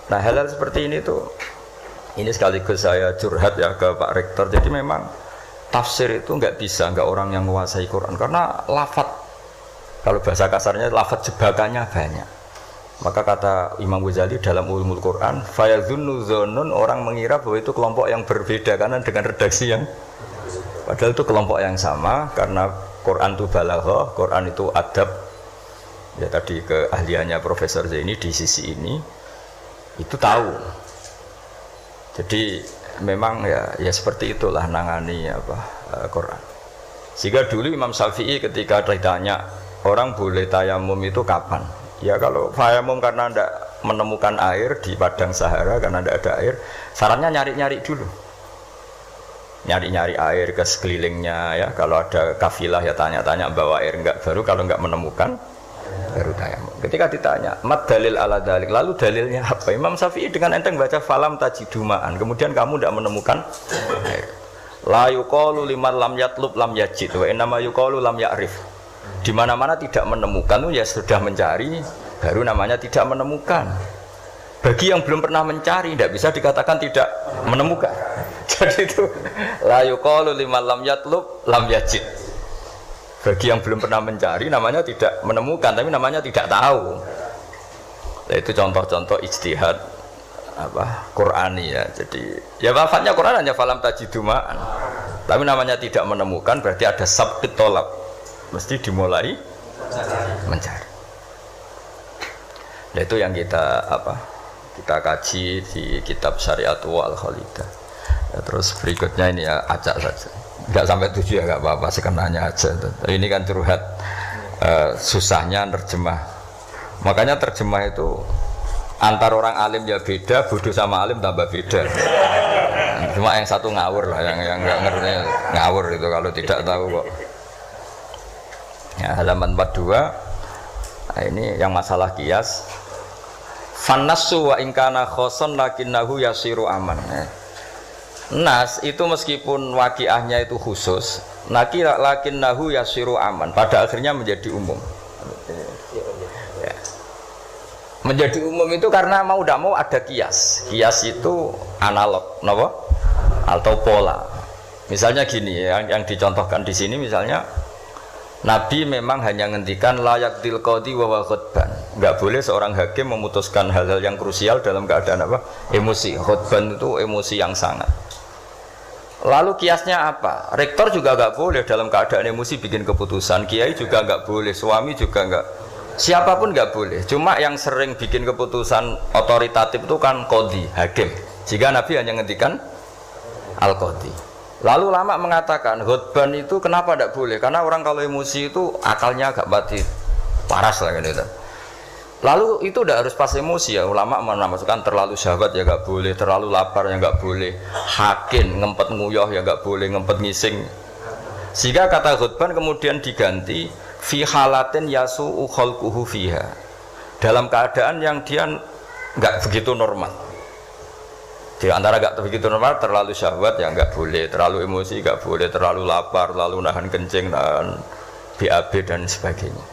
Nah hal-hal seperti ini tuh, ini sekaligus saya curhat ya ke Pak Rektor. Jadi memang tafsir itu nggak bisa, nggak orang yang menguasai Quran, karena lafadz, kalau bahasa kasarnya lafadz jebakannya banyak. Maka kata Imam Ghazali dalam Ulumul Quran, fayadhunnu dzannun, orang mengira bahwa itu kelompok yang berbeda karena dengan redaksi yang padahal itu kelompok yang sama, karena Quran itu balaghah, Quran itu adab. Ya tadi keahliannya Profesor Zaini di sisi ini itu tahu. Jadi memang ya seperti itulah nangani Quran. Sehingga dulu Imam Syafi'i ketika ditanya orang boleh tayamum itu kapan? Ya kalau tayamum karena tidak menemukan air di padang Sahara, karena tidak ada air, sarannya nyari-nyari dulu. Nyari-nyari air ke sekelilingnya ya. Kalau ada kafilah ya tanya-tanya bawa air enggak, baru kalau enggak menemukan baru tayamum. Ketika ditanya, "Mad dalil ala dalik?" Lalu dalilnya apa? Imam Syafi'i dengan enteng baca falam tajidumaan. Kemudian kamu tidak menemukan air. La yuqalu liman lam yatlub lam yajid wa innama yuqalu lam ya'rif. Di mana-mana tidak menemukan itu ya sudah mencari, baru namanya tidak menemukan. Bagi yang belum pernah mencari tidak bisa dikatakan tidak menemukan. Jadi itu la yuqalu liman lam yatlub lam yajid. Bagi yang belum pernah mencari namanya tidak menemukan, tapi namanya tidak tahu. Nah, itu contoh-contoh ijtihad Qur'ani ya. Jadi ya wafatnya Quran hanya falam tajidumaan. Tapi namanya tidak menemukan berarti ada sabqit tolab. Mesti dimulai mencari. Nah itu yang kita kaji di kitab Syariatu Al-Khalidah. Ya, terus berikutnya ini ya acak saja. Enggak sampai 7 ya enggak apa-apa, sekenanya aja. Ini kan curhat susahnya nerjemah. Makanya terjemah itu antar orang alim ya beda, bodoh sama alim tambah beda. Cuma yang satu ngawur lah, yang enggak ngerti ngawur itu kalau tidak tahu kok. Ya, halaman 42. Nah, ini yang masalah kias. Fannasu wa ingkana khoson lakinnahu yasiru aman. Nas itu meskipun waqiahnya itu khusus, lakinnahu yasiru aman. Pada akhirnya menjadi umum. Ya. Menjadi umum itu karena mau tidak mau ada kias. Kias itu analog, kenapa? Atau pola. Misalnya gini, yang dicontohkan di sini misalnya. Nabi memang hanya ngendikan layak dil qadi wa khutban. Enggak boleh seorang hakim memutuskan hal-hal yang krusial dalam keadaan emosi. Khutban itu emosi yang sangat. Lalu kiasnya apa? Rektor juga enggak boleh dalam keadaan emosi bikin keputusan. Kiai juga enggak boleh, suami juga enggak. Siapapun enggak boleh. Cuma yang sering bikin keputusan otoritatif itu kan qadi, hakim. Jika Nabi hanya ngendikan al-qadi. Lalu ulama mengatakan khutban itu kenapa tidak boleh? Karena orang kalau emosi itu akalnya agak mati paras lah gitu. Lalu itu tidak harus pas emosi ya. Ulama memasukkan terlalu syahwat ya nggak boleh, terlalu lapar ya nggak boleh, hakin ngempet nguyah ya nggak boleh, ngempet ngising Sehingga kata khutban kemudian diganti fi halatin yasu'u khalquhu fiha. Dalam keadaan yang dia enggak begitu normal. Di antara enggak begitu normal, terlalu syahwat ya enggak boleh, terlalu emosi enggak boleh, terlalu lapar, lalu nahan kencing, nahan BAB dan sebagainya.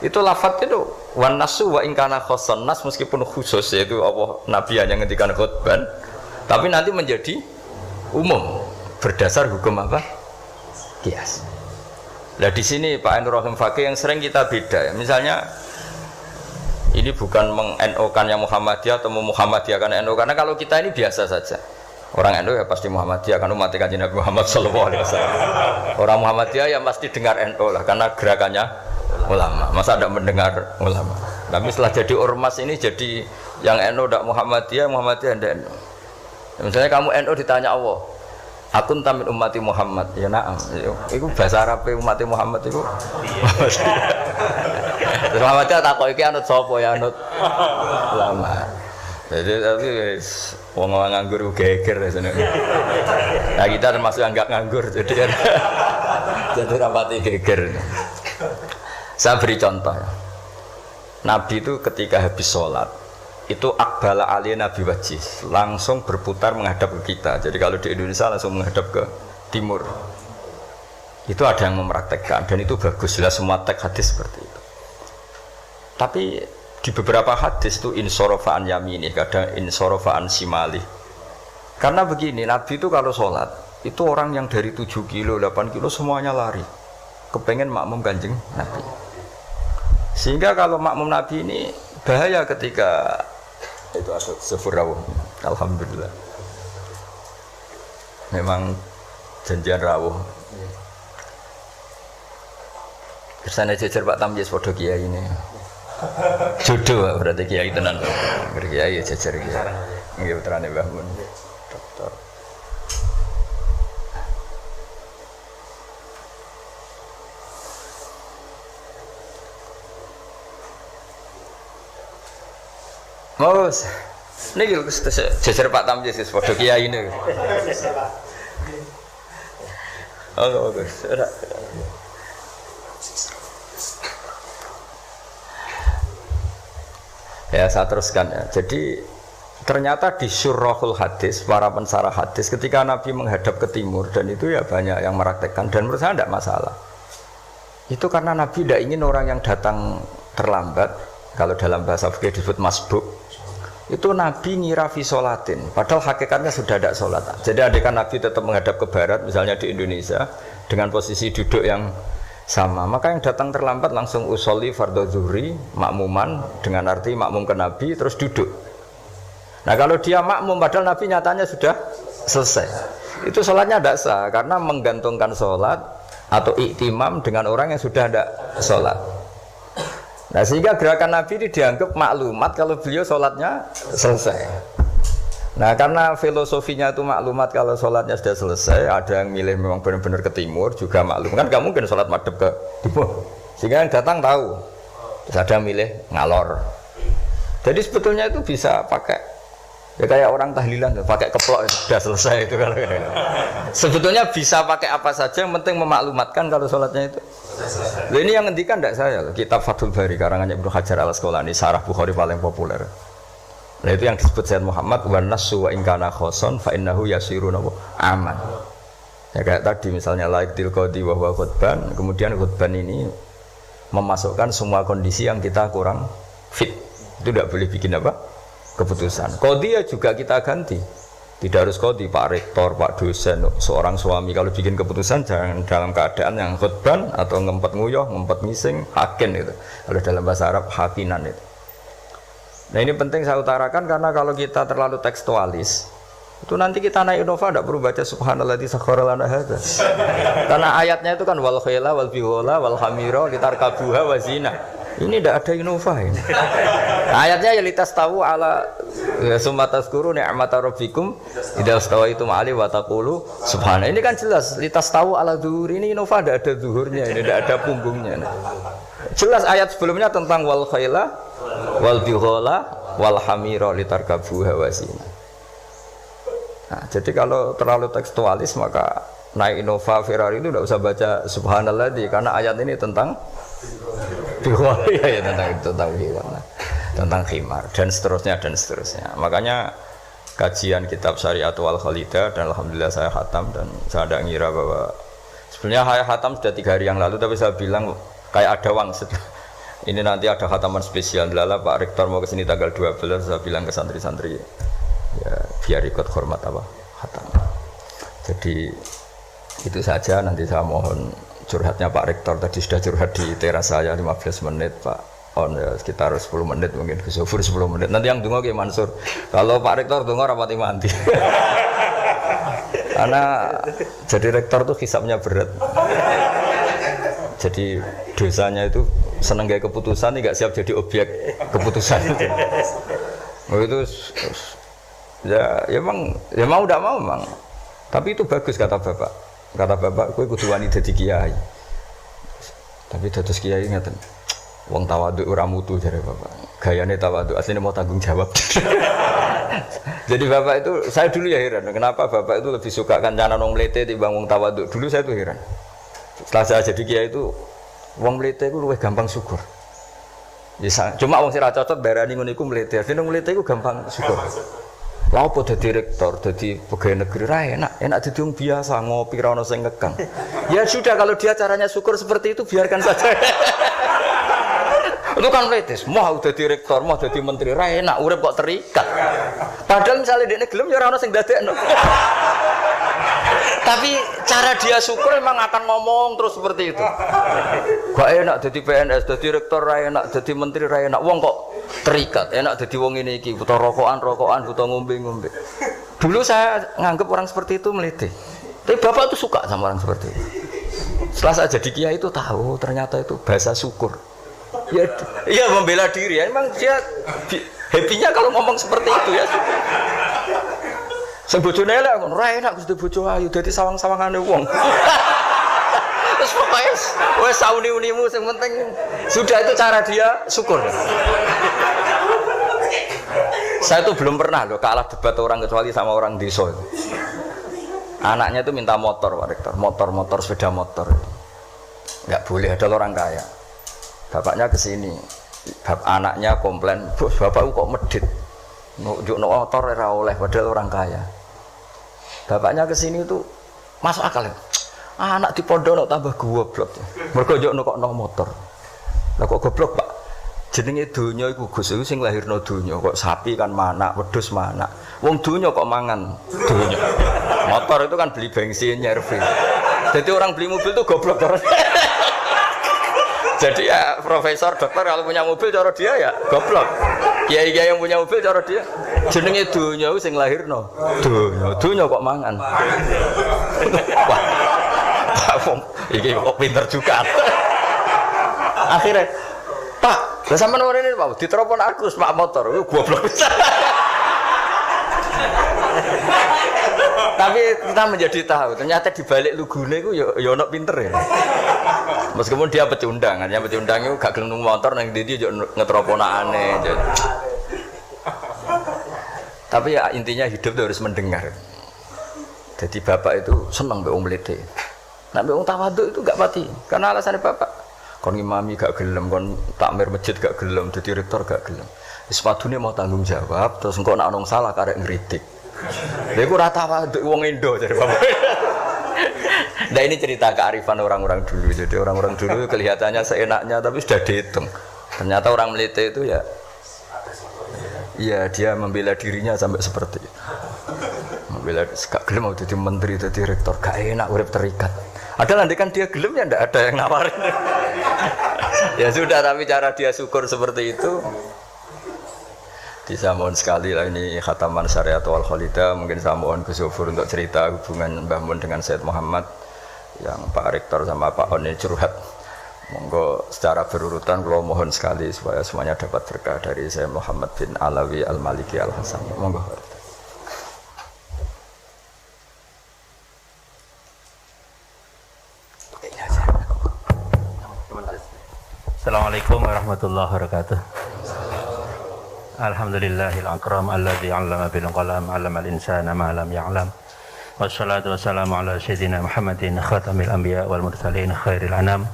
Itu lafadz itu wan nasu wa in kana khossan nas, meskipun khusus yaitu Allah Nabi hanya ngendikan khutban, tapi nanti menjadi umum berdasar hukum apa? Qiyas. Nah di sini Pak Ainur Rahim Fakih yang sering kita beda ya. Misalnya ini bukan meng-NO-kan yang Muhammadiyah atau Muhammadiyahkan NO, karena kalau kita ini biasa saja. Orang NO ya pasti Muhammadiyah, kan umat Kanjeng Nabi Muhammad sallallahu alaihi wasallam. Orang Muhammadiyah ya pasti dengar NO lah, karena gerakannya ulama. Masa tidak mendengar ulama? Tapi setelah jadi ormas ini jadi yang NO tidak Muhammadiyah, Muhammadiyah tidak NO. Misalnya kamu NO ditanya Allah, akun tamin ummati Muhammad, ya na'am. Itu bahasa Arab ummati Muhammad itu. Terus Muhammadiyah takut iki anut sapa ya anut ulama. Jadi tapi wong nganggur geger sebenarnya. Nah kita termasuk yang enggak nganggur jadi rapati geger. Saya beri contoh ya. Nabi itu ketika habis sholat itu akbala ali Nabi wajih langsung berputar menghadap ke kita. Jadi kalau di Indonesia langsung menghadap ke timur. Itu ada yang mempraktekkan dan itu bagus, jelas semua teks hadis seperti itu. Tapi di beberapa hadis itu insorofaan yamini, kadang insorofaan simali. Karena begini, Nabi itu kalau sholat itu orang yang dari 7 kilo, 8 kilo semuanya lari kepengen makmum Kanjeng Nabi. Sehingga kalau makmum Nabi ini bahaya ketika itu ada sefur rawuh. Alhamdulillah. Memang janjian rawuh. Kersane jejer Pak Tamyiz padha kiai ini. Jodoh berarti kiai tenan. Kiai jejer kiai. Nggih putrane Mbah Mun. Dokter. Mas, niki jejer Pak Tamyiz wis padha kiai ini. Oh, bagus. Ya saya teruskan ya. Jadi ternyata di syurahul hadis, para pensarah hadis ketika Nabi menghadap ke timur dan itu ya banyak yang meraktekkan dan menurut saya tidak masalah. Itu karena Nabi tidak ingin orang yang datang terlambat, kalau dalam bahasa fikih disebut masbuk. Itu Nabi ngira fi sholatin, padahal hakikatnya sudah tidak sholat. Jadi adekan Nabi tetap menghadap ke barat, misalnya di Indonesia dengan posisi duduk yang sama, maka yang datang terlambat langsung usolli fardhu zuhri makmuman dengan arti makmum ke Nabi terus duduk. Nah kalau dia makmum padahal Nabi nyatanya sudah selesai, itu sholatnya tidak sah karena menggantungkan sholat atau iktimam dengan orang yang sudah tidak sholat. Nah sehingga gerakan Nabi ini dianggap maklumat kalau beliau sholatnya selesai. Nah karena filosofinya itu maklumat kalau sholatnya sudah selesai, ada yang milih memang benar-benar ke timur juga maklum, kan gak mungkin sholat madhep ke timur, sehingga yang datang tahu. Terus ada yang milih ngalor. Jadi sebetulnya itu bisa pakai ya kayak orang tahlilan pakai keplok sudah selesai itu kalau sebetulnya bisa pakai apa saja yang penting memaklumatkan kalau sholatnya itu. Nah, ini yang ngendikan tidak saya loh, kitab Fathul Bari karangannya Ibnu Hajar al-Asqalani, Syarah Bukhari paling populer. Nah itu yang disebut Sayyid Muhammad wan nasu wa in kana khoson fa innahu yasirun aman. Ya kayak tadi misalnya laik til qadi wa huwa khutban, kemudian khutban ini memasukkan semua kondisi yang kita kurang fit. Itu tidak boleh bikin apa? Keputusan. Qadi ya juga kita ganti. Tidak harus qadi, Pak Rektor, Pak dosen, seorang suami kalau bikin keputusan jangan dalam keadaan yang khutban atau ngempet nguyuh, ngempet ngising, hakin itu. Kalau dalam bahasa Arab hakinan itu. Nah ini penting saya utarakan karena kalau kita terlalu tekstualis itu nanti kita naik Innova tidak perlu baca subhanalladzi sakhkhara lana hadza. Karena ayatnya itu kan wal khayla wal bighala wal hamira litarkabuha wa zina. Ini tidak ada Innova ini. Ayatnya ya litas tahu ala summa tazkuru ni'mata rabbikum idza stawaitum ali wa taqulu subhana. Ini kan jelas litas tahu ala zuhur, ini Innova tidak ada zuhurnya, ini tidak ada punggungnya. Jelas ayat sebelumnya tentang wal khayla wal bighala wal hamira litarkabuha wa zina. Nah, jadi kalau terlalu tekstualis maka naik Innova Ferrari itu tidak usah baca subhanallah karena ayat ini tentang khimar ya, tentang khimar, tentang khimar dan seterusnya. Makanya kajian kitab Syariatul Khalidah dan alhamdulillah saya khatam dan saya tidak ngira bahwa sebenarnya saya khatam sudah 3 hari yang lalu, tapi saya bilang kayak ada wangsit. Ini nanti ada khataman spesial. Lala Pak Rektor mau kesini tanggal 12, saya bilang ke santri-santri ya biar ikut hormat apa khatam. Jadi itu saja, nanti saya mohon curhatnya Pak Rektor. Tadi sudah curhat di teras saya 15 menit Pak on ya, sekitar 10 menit mungkin ke Sofur 10 menit. Nanti yang dungo ke Mansur. Kalau Pak Rektor dungo rapati mati. Karena jadi rektor tuh hisapnya berat. Jadi dosanya itu seneng gaya keputusan, nggak siap jadi objek keputusan. Itu ya emang ya mau tidak mau memang. Tapi itu bagus kata bapak. Kata bapak, kowe kudu wani dadi kiai. Tapi dados kiai ngeten. Wong tawadhu ora mutu jare bapak. Gayane tawadhu, asline mau tanggung jawab. Jadi bapak itu, saya dulu ya heran, kenapa bapak itu lebih suka kancanan wong mlete timbang wong tawadhu. Dulu saya tuh heran. Setelah saya jadi kiai itu, wong mlete itu luwih gampang syukur. Ya, cuma wong sing ra cocok darani ngono iku mlete. Asline wong mlete iku gampang syukur. Lah apa dadi rektor, dadi pegawai negeri ra enak dadi wong biasa ngopi ra ono sing ngekang. Ya sudah kalau dia caranya syukur seperti itu biarkan saja. Itu kan mletes, mau dadi rektor, mau dadi menteri ra enak, urip kok terikat. Padahal misalnya dekne gelem ya ora ono sing dadekno. Tapi cara dia syukur memang akan ngomong terus seperti itu. Gak enak jadi PNS, jadi rektor ra enak, jadi menteri ra enak. Wong kok terikat, enak jadi wong ini iki, butuh rokokan, butuh ngombe. Dulu saya nganggap orang seperti itu melete. Tapi bapak itu suka sama orang seperti itu. Setelah saya jadi kiai itu tahu ternyata itu bahasa syukur. Ya, iya membela diri. Ya. Emang dia happy-nya kalau ngomong seperti itu ya. Sing bojone elek ngono, ra enak Gusti bojo ayu dadi sawang-sawangane wong. Terus pokoknya wes sauni-unimu yang penting sudah itu cara dia syukur. Saya tuh belum pernah loh kalah debat orang kecuali sama orang desa itu. Anaknya itu minta motor Pak Rektor, motor sepeda motor. Nggak boleh ada orang kaya. Bapaknya kesini, anaknya komplain, bos bapakku kok medit, nunjuk motor ora oleh padahal orang kaya. Bapaknya kesini itu masuk akal ya. Anak di pondok tambah goblok. Mergo yo nekokno motor. Lah kok goblok, Pak? Jenenge donya iku Gus iku sing lahirno donya. Kok sapi kan manak, wedhus manak. Wong donya kok mangan donya. Motor itu kan beli bensin, nyervis. Jadi orang beli mobil itu goblok terus. Jadi ya profesor, dokter kalau punya mobil cara dia ya goblok. Kiai-kiai yang punya mobil cara dia jenenge donya sing lahirno. Donya kok mangan. Wah. Iki kok pinter juga. Akhirnya, Pak, lah sampean ngene Pak, diteropon Agus Pak motor, itu goblok bisa. Tapi kita menjadi tahu, ternyata di balik lugune iku ya ono pinter ya. Meskipun dia pecundang, hanya pecundang itu gak gelem motor nang ndi yo ngetroponakane. Tapi ya intinya hidup itu harus mendengar. Jadi bapak itu seneng mbek wong mlete. Nek mbek wong tawadhu itu gak pati. Karena alasannya bapak kon ngimami gak gelem, kon takmir masjid gak gelem, dadi rektor gak gelem. Wis padune mau tanggung jawab, terus engko nek ana salah karek ngritik. Lha iku ora tawadhu wong Indo jare bapak. Nah ini cerita kearifan orang-orang dulu. Jadi orang-orang dulu kelihatannya seenaknya tapi sudah dihitung. Ternyata orang Melite itu ya dia membela dirinya sampai seperti itu. Membela gak gelem mau jadi menteri, jadi rektor, gak enak urip terikat. Ada nanti kan dia gelem ya ndak ada yang nawarin. Ya sudah, tapi cara dia syukur seperti itu. Saya mohon sekali lah ini khataman Syariatul Khalidah. Mungkin saya mohon Gus Zofur untuk cerita hubungan Mbah Mun dengan Said Muhammad yang Pak Rektor sama Pak On ini curhat. Monggo secara berurutan kalau mohon sekali supaya semuanya dapat berkah dari Said Muhammad bin Alawi Al-Maliki Al-Hasan. Monggo. Assalamualaikum warahmatullahi wabarakatuh. Alhamdulillahil akram alladzi 'allama bil qalam 'allamal insana ma lam ya'lam. wassalatu wassalamu ala sayyidina Muhammadin khatamil anbiya wal mursalin khairil anam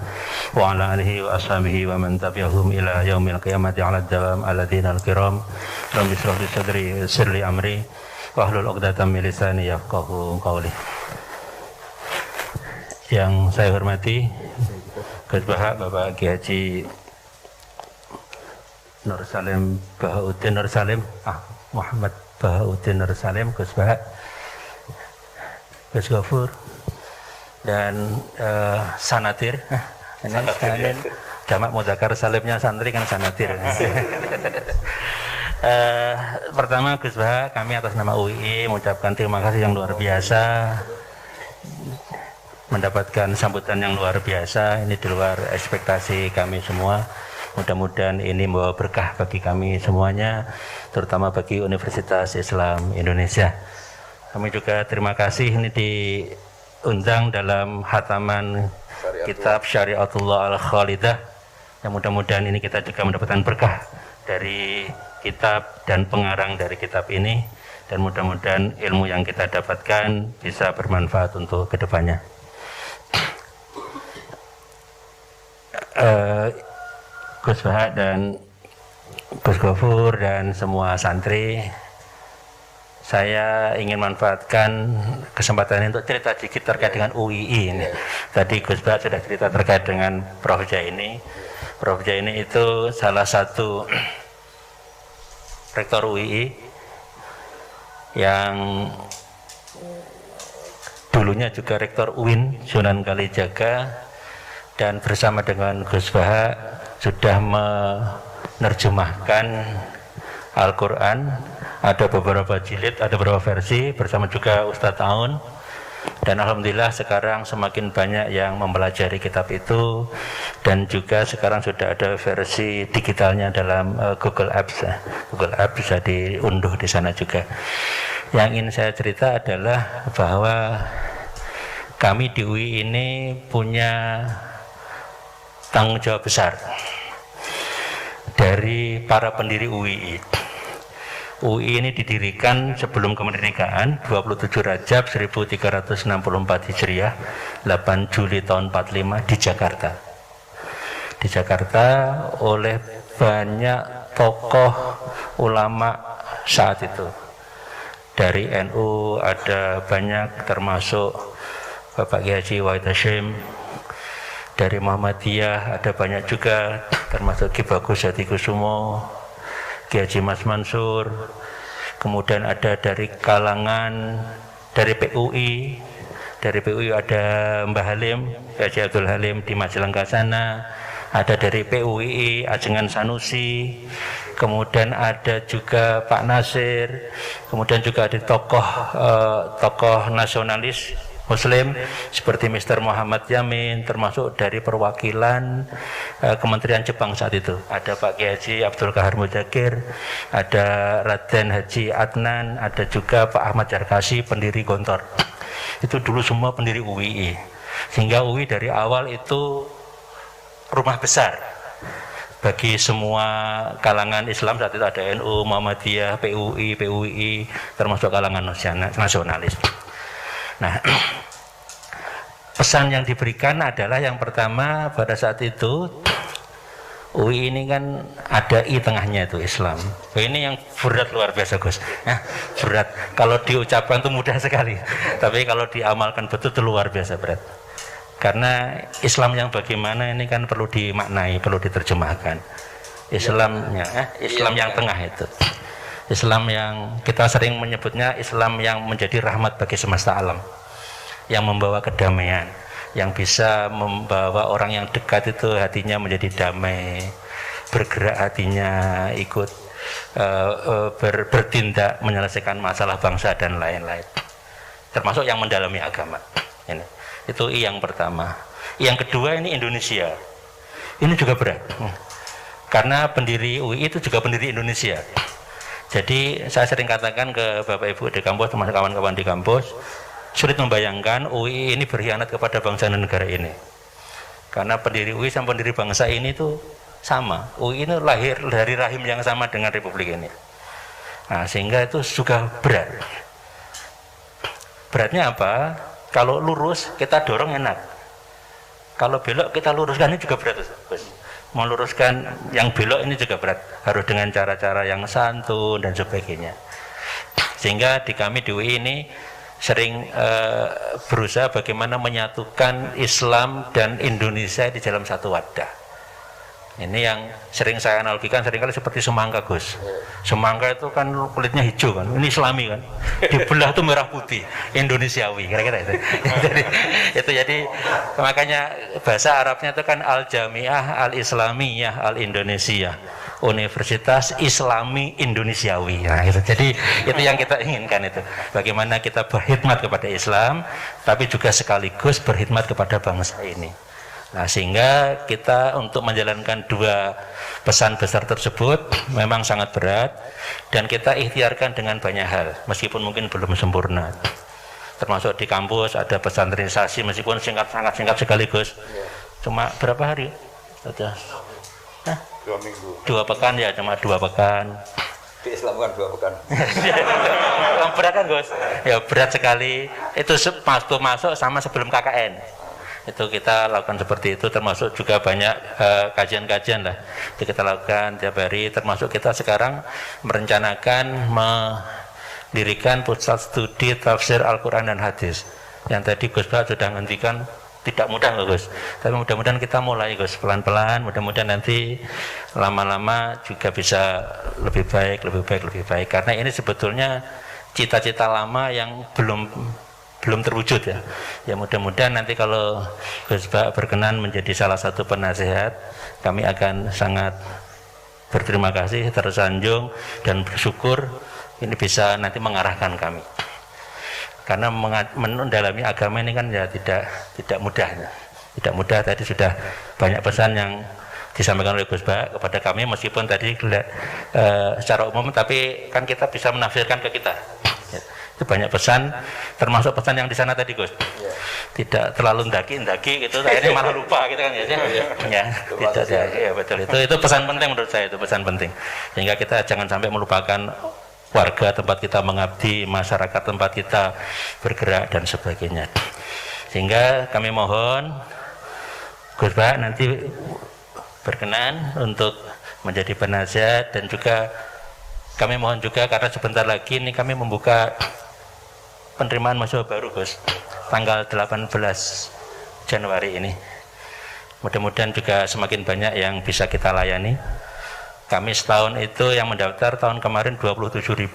wa ala alihi wa ashabihi wa man tabi'ahum ila yaumil qiyamati ala dawam alladzina al-kiram rabbi shrah li sadri yassir li amri wa hlul 'uqdatam min lisani yafqahu qawli. Yang saya hormati Gus Bapak Kiai Haji Nur Salim Bahauddin Nur Salim Muhammad Bahauddin Nur Salim, Gus Bapak, Gus Gofur, dan Sanatir. Ini sekalian jamak mudzakkar salimnya santri kan Sanatir. Pertama Gus Bapak, kami atas nama UII mengucapkan terima kasih yang luar biasa, mendapatkan sambutan yang luar biasa. Ini di luar ekspektasi kami semua. Mudah-mudahan ini membawa berkah bagi kami semuanya, terutama bagi Universitas Islam Indonesia. Kami juga terima kasih ini diundang dalam khataman kitab Syariatullah Al-Khalidah. Yang mudah-mudahan ini kita juga mendapatkan berkah dari kitab dan pengarang dari kitab ini, dan mudah-mudahan ilmu yang kita dapatkan bisa bermanfaat untuk kedepannya. Gus Bahak dan Gus Gofur dan semua santri, saya ingin manfaatkan kesempatan ini untuk cerita sedikit terkait dengan UII ini. Tadi Gus Bahak sudah cerita terkait dengan Prof. Jaini. Prof. Jaini itu salah satu rektor UII yang dulunya juga rektor UIN Sunan Kalijaga, dan bersama dengan Gus Bahak sudah menerjemahkan Al-Quran. Ada beberapa jilid, ada beberapa versi, bersama juga Ustadz Aun. Dan alhamdulillah sekarang semakin banyak yang mempelajari kitab itu, dan juga sekarang sudah ada versi digitalnya dalam Google Apps. Google Apps bisa diunduh di sana juga. Yang ingin saya cerita adalah bahwa kami di UI ini punya tanggung jawab besar dari para pendiri UII. UI ini didirikan sebelum kemerdekaan 27 Rajab 1364 Hijriah, 8 Juli tahun 45 di Jakarta. Di Jakarta oleh banyak tokoh ulama saat itu. Dari NU ada banyak, termasuk Bapak Kiai Haji Wahid Hasyim. Dari Muhammadiyah ada banyak juga, termasuk Ki Bagus Hadikusumo, Ki Haji Mas Mansur. Kemudian ada dari kalangan dari PUI. Dari PUI ada Mbah Halim, Haji Abdul Halim di Majalengka sana. Ada dari PUI Ajengan Sanusi. Kemudian ada juga Pak Nasir. Kemudian juga ada tokoh nasionalis Muslim seperti Mr. Muhammad Yamin, termasuk dari perwakilan Kementerian Jepang saat itu. Ada Pak Kiai Haji Abdul Kahar Muzakir, ada Raden Haji Adnan, ada juga Pak Ahmad Jarkasi, pendiri Gontor. Itu dulu semua pendiri UII. Sehingga UI dari awal itu rumah besar bagi semua kalangan Islam. Saat itu ada NU, Muhammadiyah, PUI, termasuk kalangan nasionalis. Nah, pesan yang diberikan adalah yang pertama, pada saat itu UI ini kan ada I tengahnya, itu Islam. Ini yang berat luar biasa Gus. Nah, berat. Kalau diucapkan itu mudah sekali, tapi kalau diamalkan betul itu luar biasa berat. Karena Islam yang bagaimana ini kan perlu dimaknai, perlu diterjemahkan. Islam yang tengah itu. Islam yang kita sering menyebutnya Islam yang menjadi rahmat bagi semesta alam, yang membawa kedamaian, yang bisa membawa orang yang dekat itu hatinya menjadi damai, bergerak hatinya ikut bertindak menyelesaikan masalah bangsa dan lain-lain, termasuk yang mendalami agama. Itu yang pertama. Yang kedua ini Indonesia. Ini juga berat, karena pendiri UI itu juga pendiri Indonesia. Jadi saya sering katakan ke Bapak Ibu di kampus, termasuk kawan-kawan di kampus, sulit membayangkan UI ini berkhianat kepada bangsa dan negara ini. Karena pendiri UI sama pendiri bangsa ini itu sama. UI ini lahir dari rahim yang sama dengan Republik ini. Nah, sehingga itu juga berat. Beratnya apa? Kalau lurus kita dorong enak, kalau belok kita luruskan, ini juga berat, Gus. Meluruskan yang belok ini juga berat, harus dengan cara-cara yang santun dan sebagainya. Sehingga di kami di UI ini sering berusaha bagaimana menyatukan Islam dan Indonesia di dalam satu wadah. Ini yang sering saya analogikan seringkali seperti semangka, Gus. Semangka itu kan kulitnya hijau kan, ini Islami kan. Dibelah itu merah putih, Indonesiawi, kira-kira itu. jadi makanya bahasa Arabnya itu kan Al-Jami'ah Al-Islamiyah Al-Indonesia, Universitas Islami Indonesiawi. Nah, itu. Jadi itu yang kita inginkan itu. Bagaimana kita berkhidmat kepada Islam, tapi juga sekaligus berkhidmat kepada bangsa ini. Nah, sehingga kita untuk menjalankan dua pesan besar tersebut memang sangat berat, dan kita ikhtiarkan dengan banyak hal, meskipun mungkin belum sempurna. Termasuk di kampus ada pesantrenisasi, meskipun sangat singkat sekaligus. Cuma berapa hari? Saja. 2 minggu. 2 pekan ya, cuma 2 pekan. Di Islam kan 2 pekan. Berat kan, Gus? Ya berat sekali. Itu masuk sama sebelum KKN. Itu kita lakukan seperti itu, termasuk juga banyak kajian-kajian lah itu kita lakukan tiap hari, termasuk kita sekarang merencanakan mendirikan pusat studi tafsir Al-Quran dan Hadis yang tadi Gus Bah sudah ngendikan tidak mudah loh, Gus, tapi mudah-mudahan kita mulai, Gus, pelan-pelan, mudah-mudahan nanti lama-lama juga bisa lebih baik, karena ini sebetulnya cita-cita lama yang belum terwujud ya. Ya mudah-mudahan nanti kalau Gus Bah berkenan menjadi salah satu penasehat, kami akan sangat berterima kasih, tersanjung dan bersyukur ini bisa nanti mengarahkan kami. Karena mendalami agama ini kan ya tidak mudah ya. Tidak mudah, tadi sudah banyak pesan yang disampaikan oleh Gus Bah kepada kami, meskipun tadi secara umum, tapi kan kita bisa menafsirkan ke kita. Itu banyak pesan, termasuk pesan yang di sana tadi, Gus. Ya. Tidak terlalu ndaki gitu, akhirnya malah lupa gitu kan ya. Ya, tidak ya, betul. Itu pesan penting menurut saya, itu pesan penting. Sehingga kita jangan sampai melupakan warga tempat kita mengabdi, masyarakat tempat kita bergerak dan sebagainya. Sehingga kami mohon Gus Bah nanti berkenan untuk menjadi penasihat, dan juga kami mohon juga karena sebentar lagi ini kami membuka penerimaan mahasiswa baru, Gus, tanggal 18 Januari ini. Mudah-mudahan juga semakin banyak yang bisa kita layani. Kami setahun itu yang mendaftar tahun kemarin 27.000,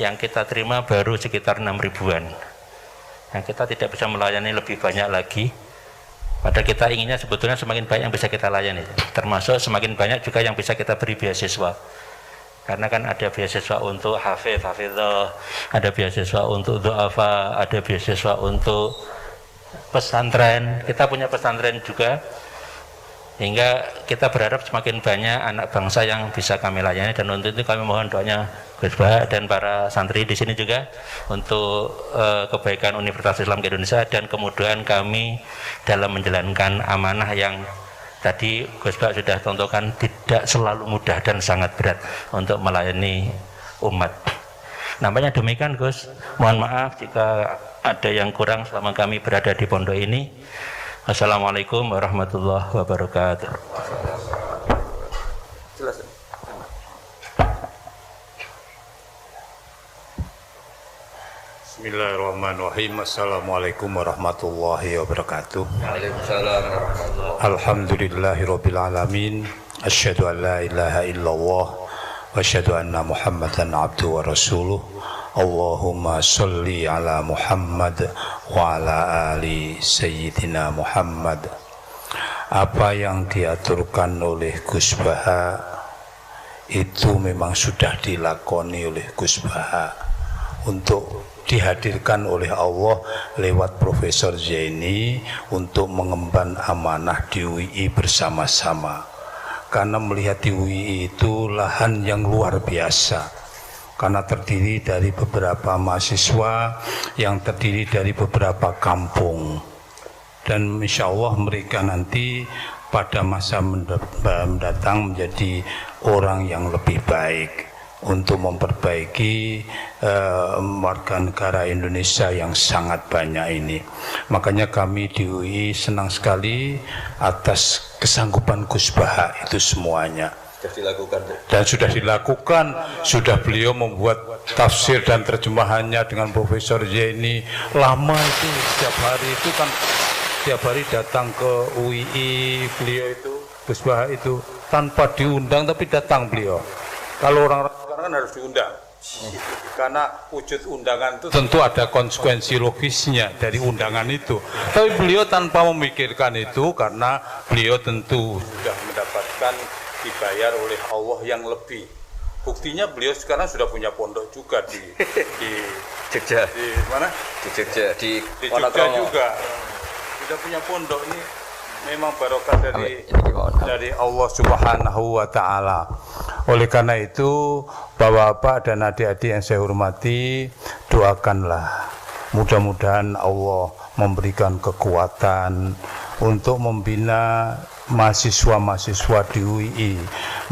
yang kita terima baru sekitar 6.000-an. Yang kita tidak bisa melayani lebih banyak lagi. Padahal kita inginnya sebetulnya semakin banyak yang bisa kita layani, termasuk semakin banyak juga yang bisa kita beri beasiswa. Karena kan ada beasiswa untuk hafidhah, ada beasiswa untuk du'afa, ada beasiswa untuk pesantren. Kita punya pesantren juga, hingga kita berharap semakin banyak anak bangsa yang bisa kami layani, dan untuk itu kami mohon doanya Gus Bah dan para santri di sini juga untuk kebaikan Universitas Islam Indonesia dan kemudahan kami dalam menjalankan amanah yang tadi Gus Bah sudah contohkan tidak selalu mudah dan sangat berat untuk melayani umat. Nampaknya demikian, Gus. Mohon maaf jika ada yang kurang selama kami berada di pondok ini. Assalamualaikum warahmatullahi wabarakatuh. Bismillahirrahmanirrahim. Assalamualaikum warahmatullahi wabarakatuh. Waalaikumsalam warahmatullahi wabarakatuh. Alhamdulillahirabbil alamin. Asyhadu an la ilaha illallah wa asyhadu anna Muhammadan abduhu wa rasuluh. Allahumma sholli ala Muhammad wa ala ali sayyidina Muhammad. Apa yang diaturkan oleh Gus Bah itu memang sudah dilakoni oleh Gus Bah untuk dihadirkan oleh Allah lewat Profesor Zaini untuk mengemban amanah di UI bersama-sama. Karena melihat di UI itu lahan yang luar biasa, karena terdiri dari beberapa mahasiswa yang terdiri dari beberapa kampung, dan insya Allah mereka nanti pada masa mendatang menjadi orang yang lebih baik, untuk memperbaiki warga negara Indonesia yang sangat banyak ini. Makanya kami di UI senang sekali atas kesanggupan Gus Baha itu semuanya. Dan sudah dilakukan, sudah beliau membuat tafsir dan terjemahannya dengan Profesor Yeni. Lama itu, setiap hari itu kan, setiap hari datang ke UII, beliau itu, Gus Baha itu, tanpa diundang tapi datang beliau. Kalau orang-orang sekarang kan harus diundang. Karena wujud undangan itu tentu ada konsekuensi logisnya dari undangan itu. Tapi beliau tanpa memikirkan itu, karena beliau tentu sudah mendapatkan dibayar oleh Allah yang lebih. Buktinya beliau sekarang sudah punya pondok juga di Jogja. Di mana? Di Jogja, di Jogja juga. Sudah punya pondok. Ini memang barokah dari Allah Subhanahu wa taala. Oleh karena itu, Bapak-bapak dan adik-adik yang saya hormati, doakanlah mudah-mudahan Allah memberikan kekuatan untuk membina mahasiswa-mahasiswa di UI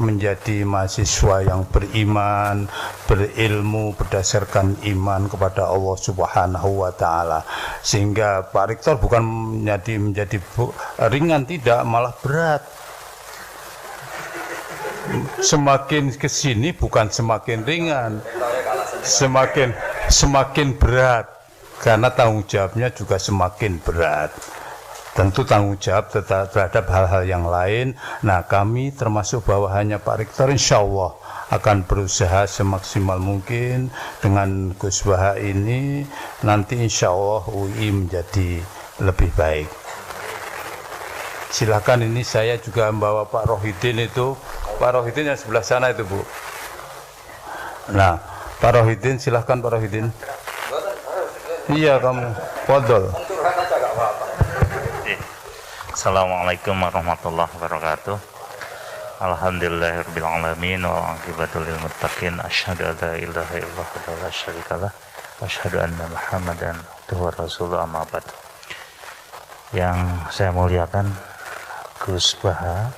menjadi mahasiswa yang beriman, berilmu berdasarkan iman kepada Allah Subhanahu wa taala. Sehingga Pak Rektor bukan menjadi ringan, tidak, malah berat. Semakin kesini bukan semakin ringan, semakin berat, karena tanggung jawabnya juga semakin berat. Tentu tanggung jawab terhadap hal-hal yang lain. Nah, kami termasuk bawahannya Pak Rektor insya Allah akan berusaha semaksimal mungkin dengan Gus Baha ini. Nanti insya Allah UI menjadi lebih baik. Silakan, ini saya juga membawa Pak Rohidin itu. Pak Rohidin yang sebelah sana itu, Bu. Nah, Pak Rohidin, silahkan Pak Rohidin. Iya, kamu fadhol. Assalamualaikum warahmatullahi wabarakatuh. Alhamdulillahirabbil alamin wal aqibatu lil muttaqin. Asyhadu an la ilaha illallah wa la syarikalah wa asyhadu anna Muhammadan abduhu wa rasuluhu, amma ba'd. Yang saya muliakan Gus Baha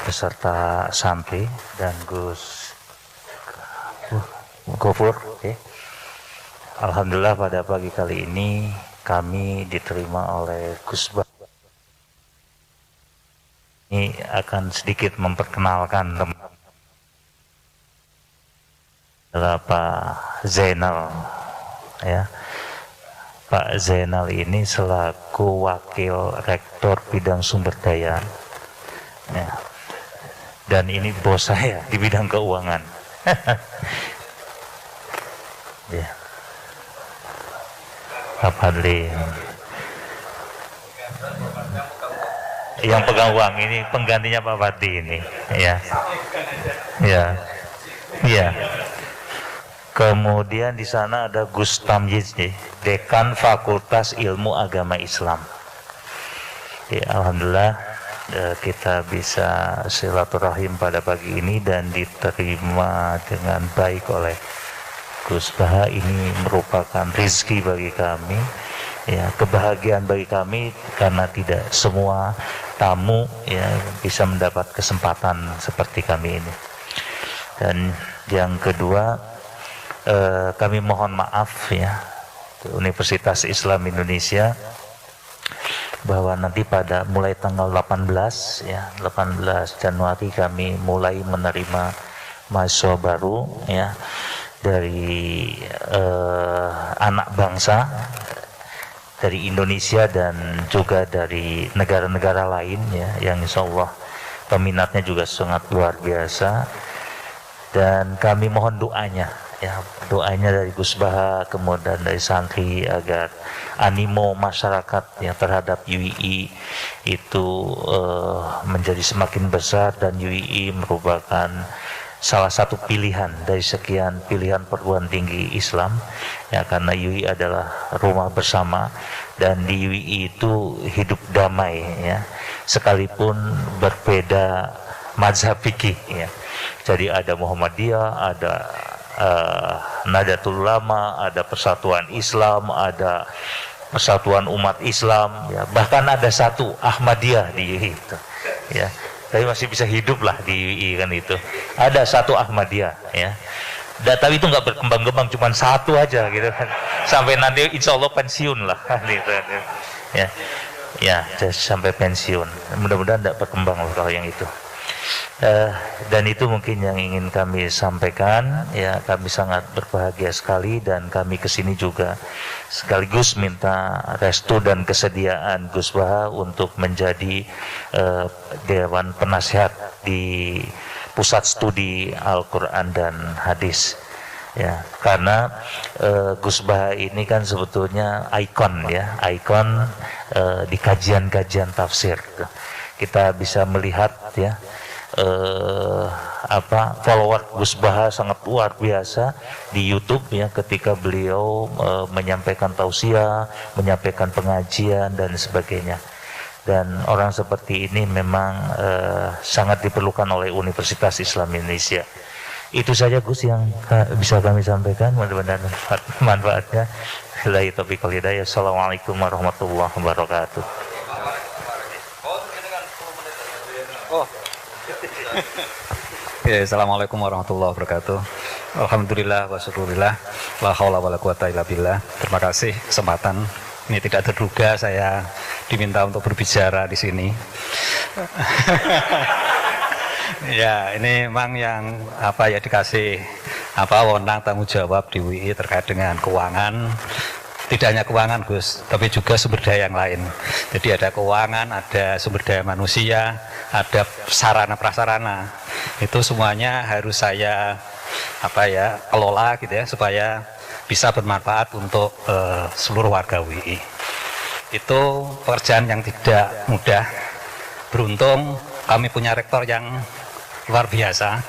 beserta santri dan Gus Gofur. Alhamdulillah pada pagi kali ini kami diterima oleh Gus Baha. Ini akan sedikit memperkenalkan adalah Pak Zainal, ya. Pak Zainal ini selaku wakil rektor bidang sumber daya, ya. Dan ini bos saya di bidang keuangan. Ya. Pak Fadli yang pegang uang ini penggantinya Pak Fadli ini, ya, ya, ya. Kemudian di sana ada Gus Tamyiz, Dekan Fakultas Ilmu Agama Islam. Ya, alhamdulillah kita bisa silaturahim pada pagi ini dan diterima dengan baik oleh Gus Baha. Ini merupakan rezeki bagi kami, ya, kebahagiaan bagi kami, karena tidak semua tamu, ya, bisa mendapat kesempatan seperti kami ini. Dan yang kedua, kami mohon maaf, ya, Universitas Islam Indonesia, bahwa nanti pada mulai tanggal 18, ya, 18 Januari kami mulai menerima mahasiswa baru, ya, dari anak bangsa dari Indonesia dan juga dari negara-negara lain, ya, yang insya Allah peminatnya juga sangat luar biasa. Dan kami mohon doanya, ya, doanya dari Gus Baha, kemudian dari santri, agar animo masyarakat, ya, terhadap UII itu menjadi semakin besar, dan UII merupakan salah satu pilihan dari sekian pilihan perguruan tinggi Islam, ya, karena UI adalah rumah bersama, dan di UI itu hidup damai, ya, sekalipun berbeda mazhab fikih, ya. Jadi ada Muhammadiyah, ada Nahdlatul Ulama, ada Persatuan Islam, ada Persatuan Umat Islam, ya, bahkan ada satu Ahmadiyah di itu, ya. tapi masih bisa hidup lah di UI kan itu. Ada satu Ahmadiyah ya. Tapi itu nggak berkembang-kembang, cuma satu aja gitu kan. Sampai nanti insya Allah pensiun lah gitu. Ya, sampai pensiun. Mudah-mudahan tidak berkembang loh kalau yang itu. Dan itu mungkin yang ingin kami sampaikan. Ya, kami sangat berbahagia sekali dan kami kesini juga sekaligus minta restu dan kesediaan Gus Baha untuk menjadi Dewan Penasihat di Pusat Studi Al-Quran dan Hadis. Ya, karena Gus Baha ini kan sebetulnya ikon ya, ikon di kajian-kajian tafsir. Kita bisa melihat ya follower Gus Baha sangat luar biasa di YouTube ya, ketika beliau menyampaikan tausiah, menyampaikan pengajian dan sebagainya. Dan orang seperti ini memang sangat diperlukan oleh Universitas Islam Indonesia. Itu saja Gus yang bisa kami sampaikan, mudah-mudahan manfaatnya. Billahi taufiq wal hidayah. Assalamualaikum warahmatullahi wabarakatuh. Ya, Assalamualaikum warahmatullahi wabarakatuh. Alhamdulillah wa syukurillah, la haula wala quwata illa billah. Terima kasih kesempatan. Ini tidak terduga saya diminta untuk berbicara di sini. Ya, ini memang yang dikasih wewenang tanggung jawab di UI terkait dengan keuangan. Tidak hanya keuangan Gus, tapi juga sumber daya yang lain. Jadi ada keuangan, ada sumber daya manusia, ada sarana prasarana. Itu semuanya harus saya kelola gitu ya, supaya bisa bermanfaat untuk seluruh warga UI. Itu pekerjaan yang tidak mudah. Beruntung kami punya rektor yang luar biasa,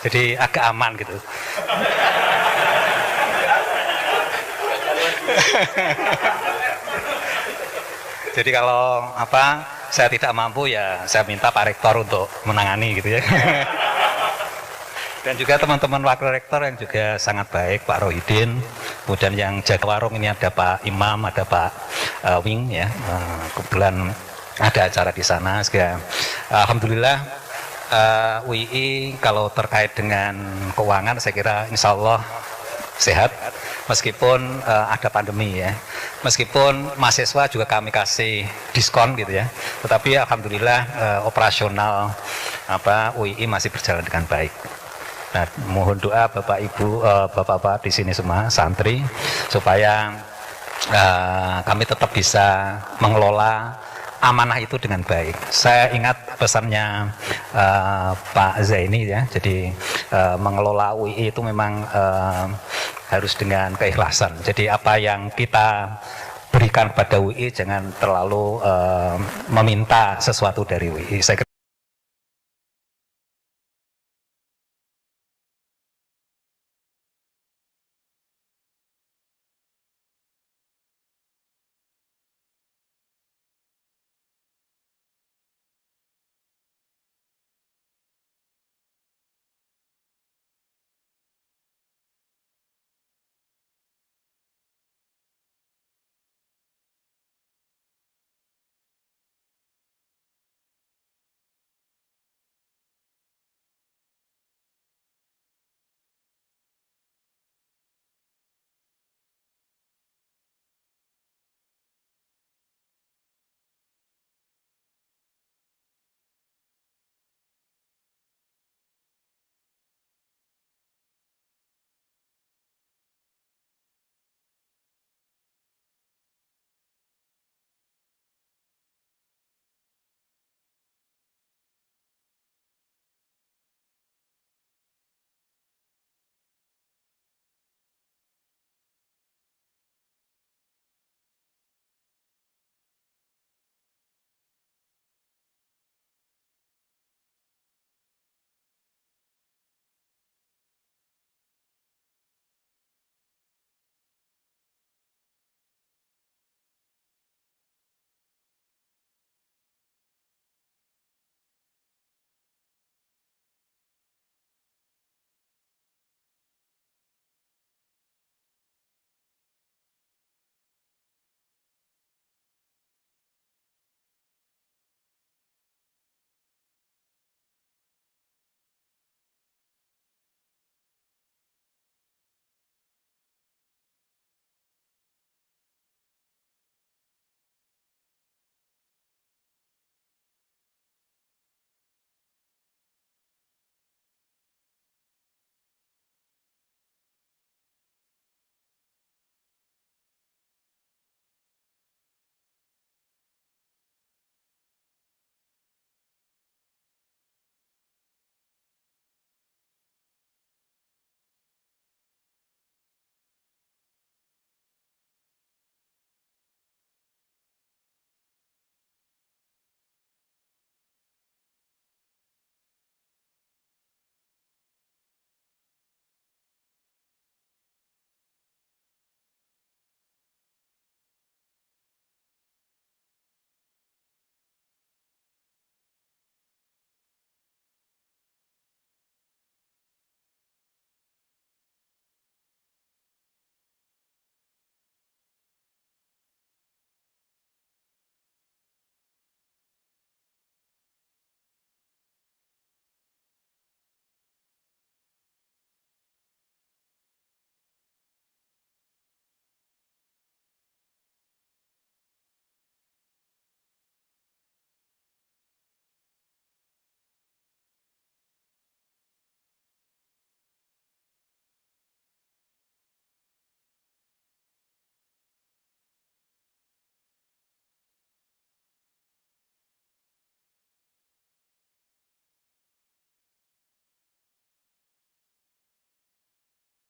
jadi agak aman gitu. Jadi kalau saya tidak mampu ya saya minta Pak Rektor untuk menangani gitu ya. Dan juga teman-teman wakil rektor yang juga sangat baik, Pak Rohidin. Kemudian yang jaga warung ini ada Pak Imam, ada Pak Wing ya. Kebetulan ada acara di sana. Alhamdulillah UI kalau terkait dengan keuangan saya kira insya Allah sehat. Meskipun ada pandemi ya, meskipun mahasiswa juga kami kasih diskon gitu ya, tetapi alhamdulillah operasional UI masih berjalan dengan baik. Nah, mohon doa Bapak Ibu, Bapak-bapak di sini semua santri supaya kami tetap bisa mengelola amanah itu dengan baik. Saya ingat pesannya Pak Zaini ya, jadi mengelola UI itu memang harus dengan keikhlasan. Jadi apa yang kita berikan pada UI jangan terlalu meminta sesuatu dari UI. Saya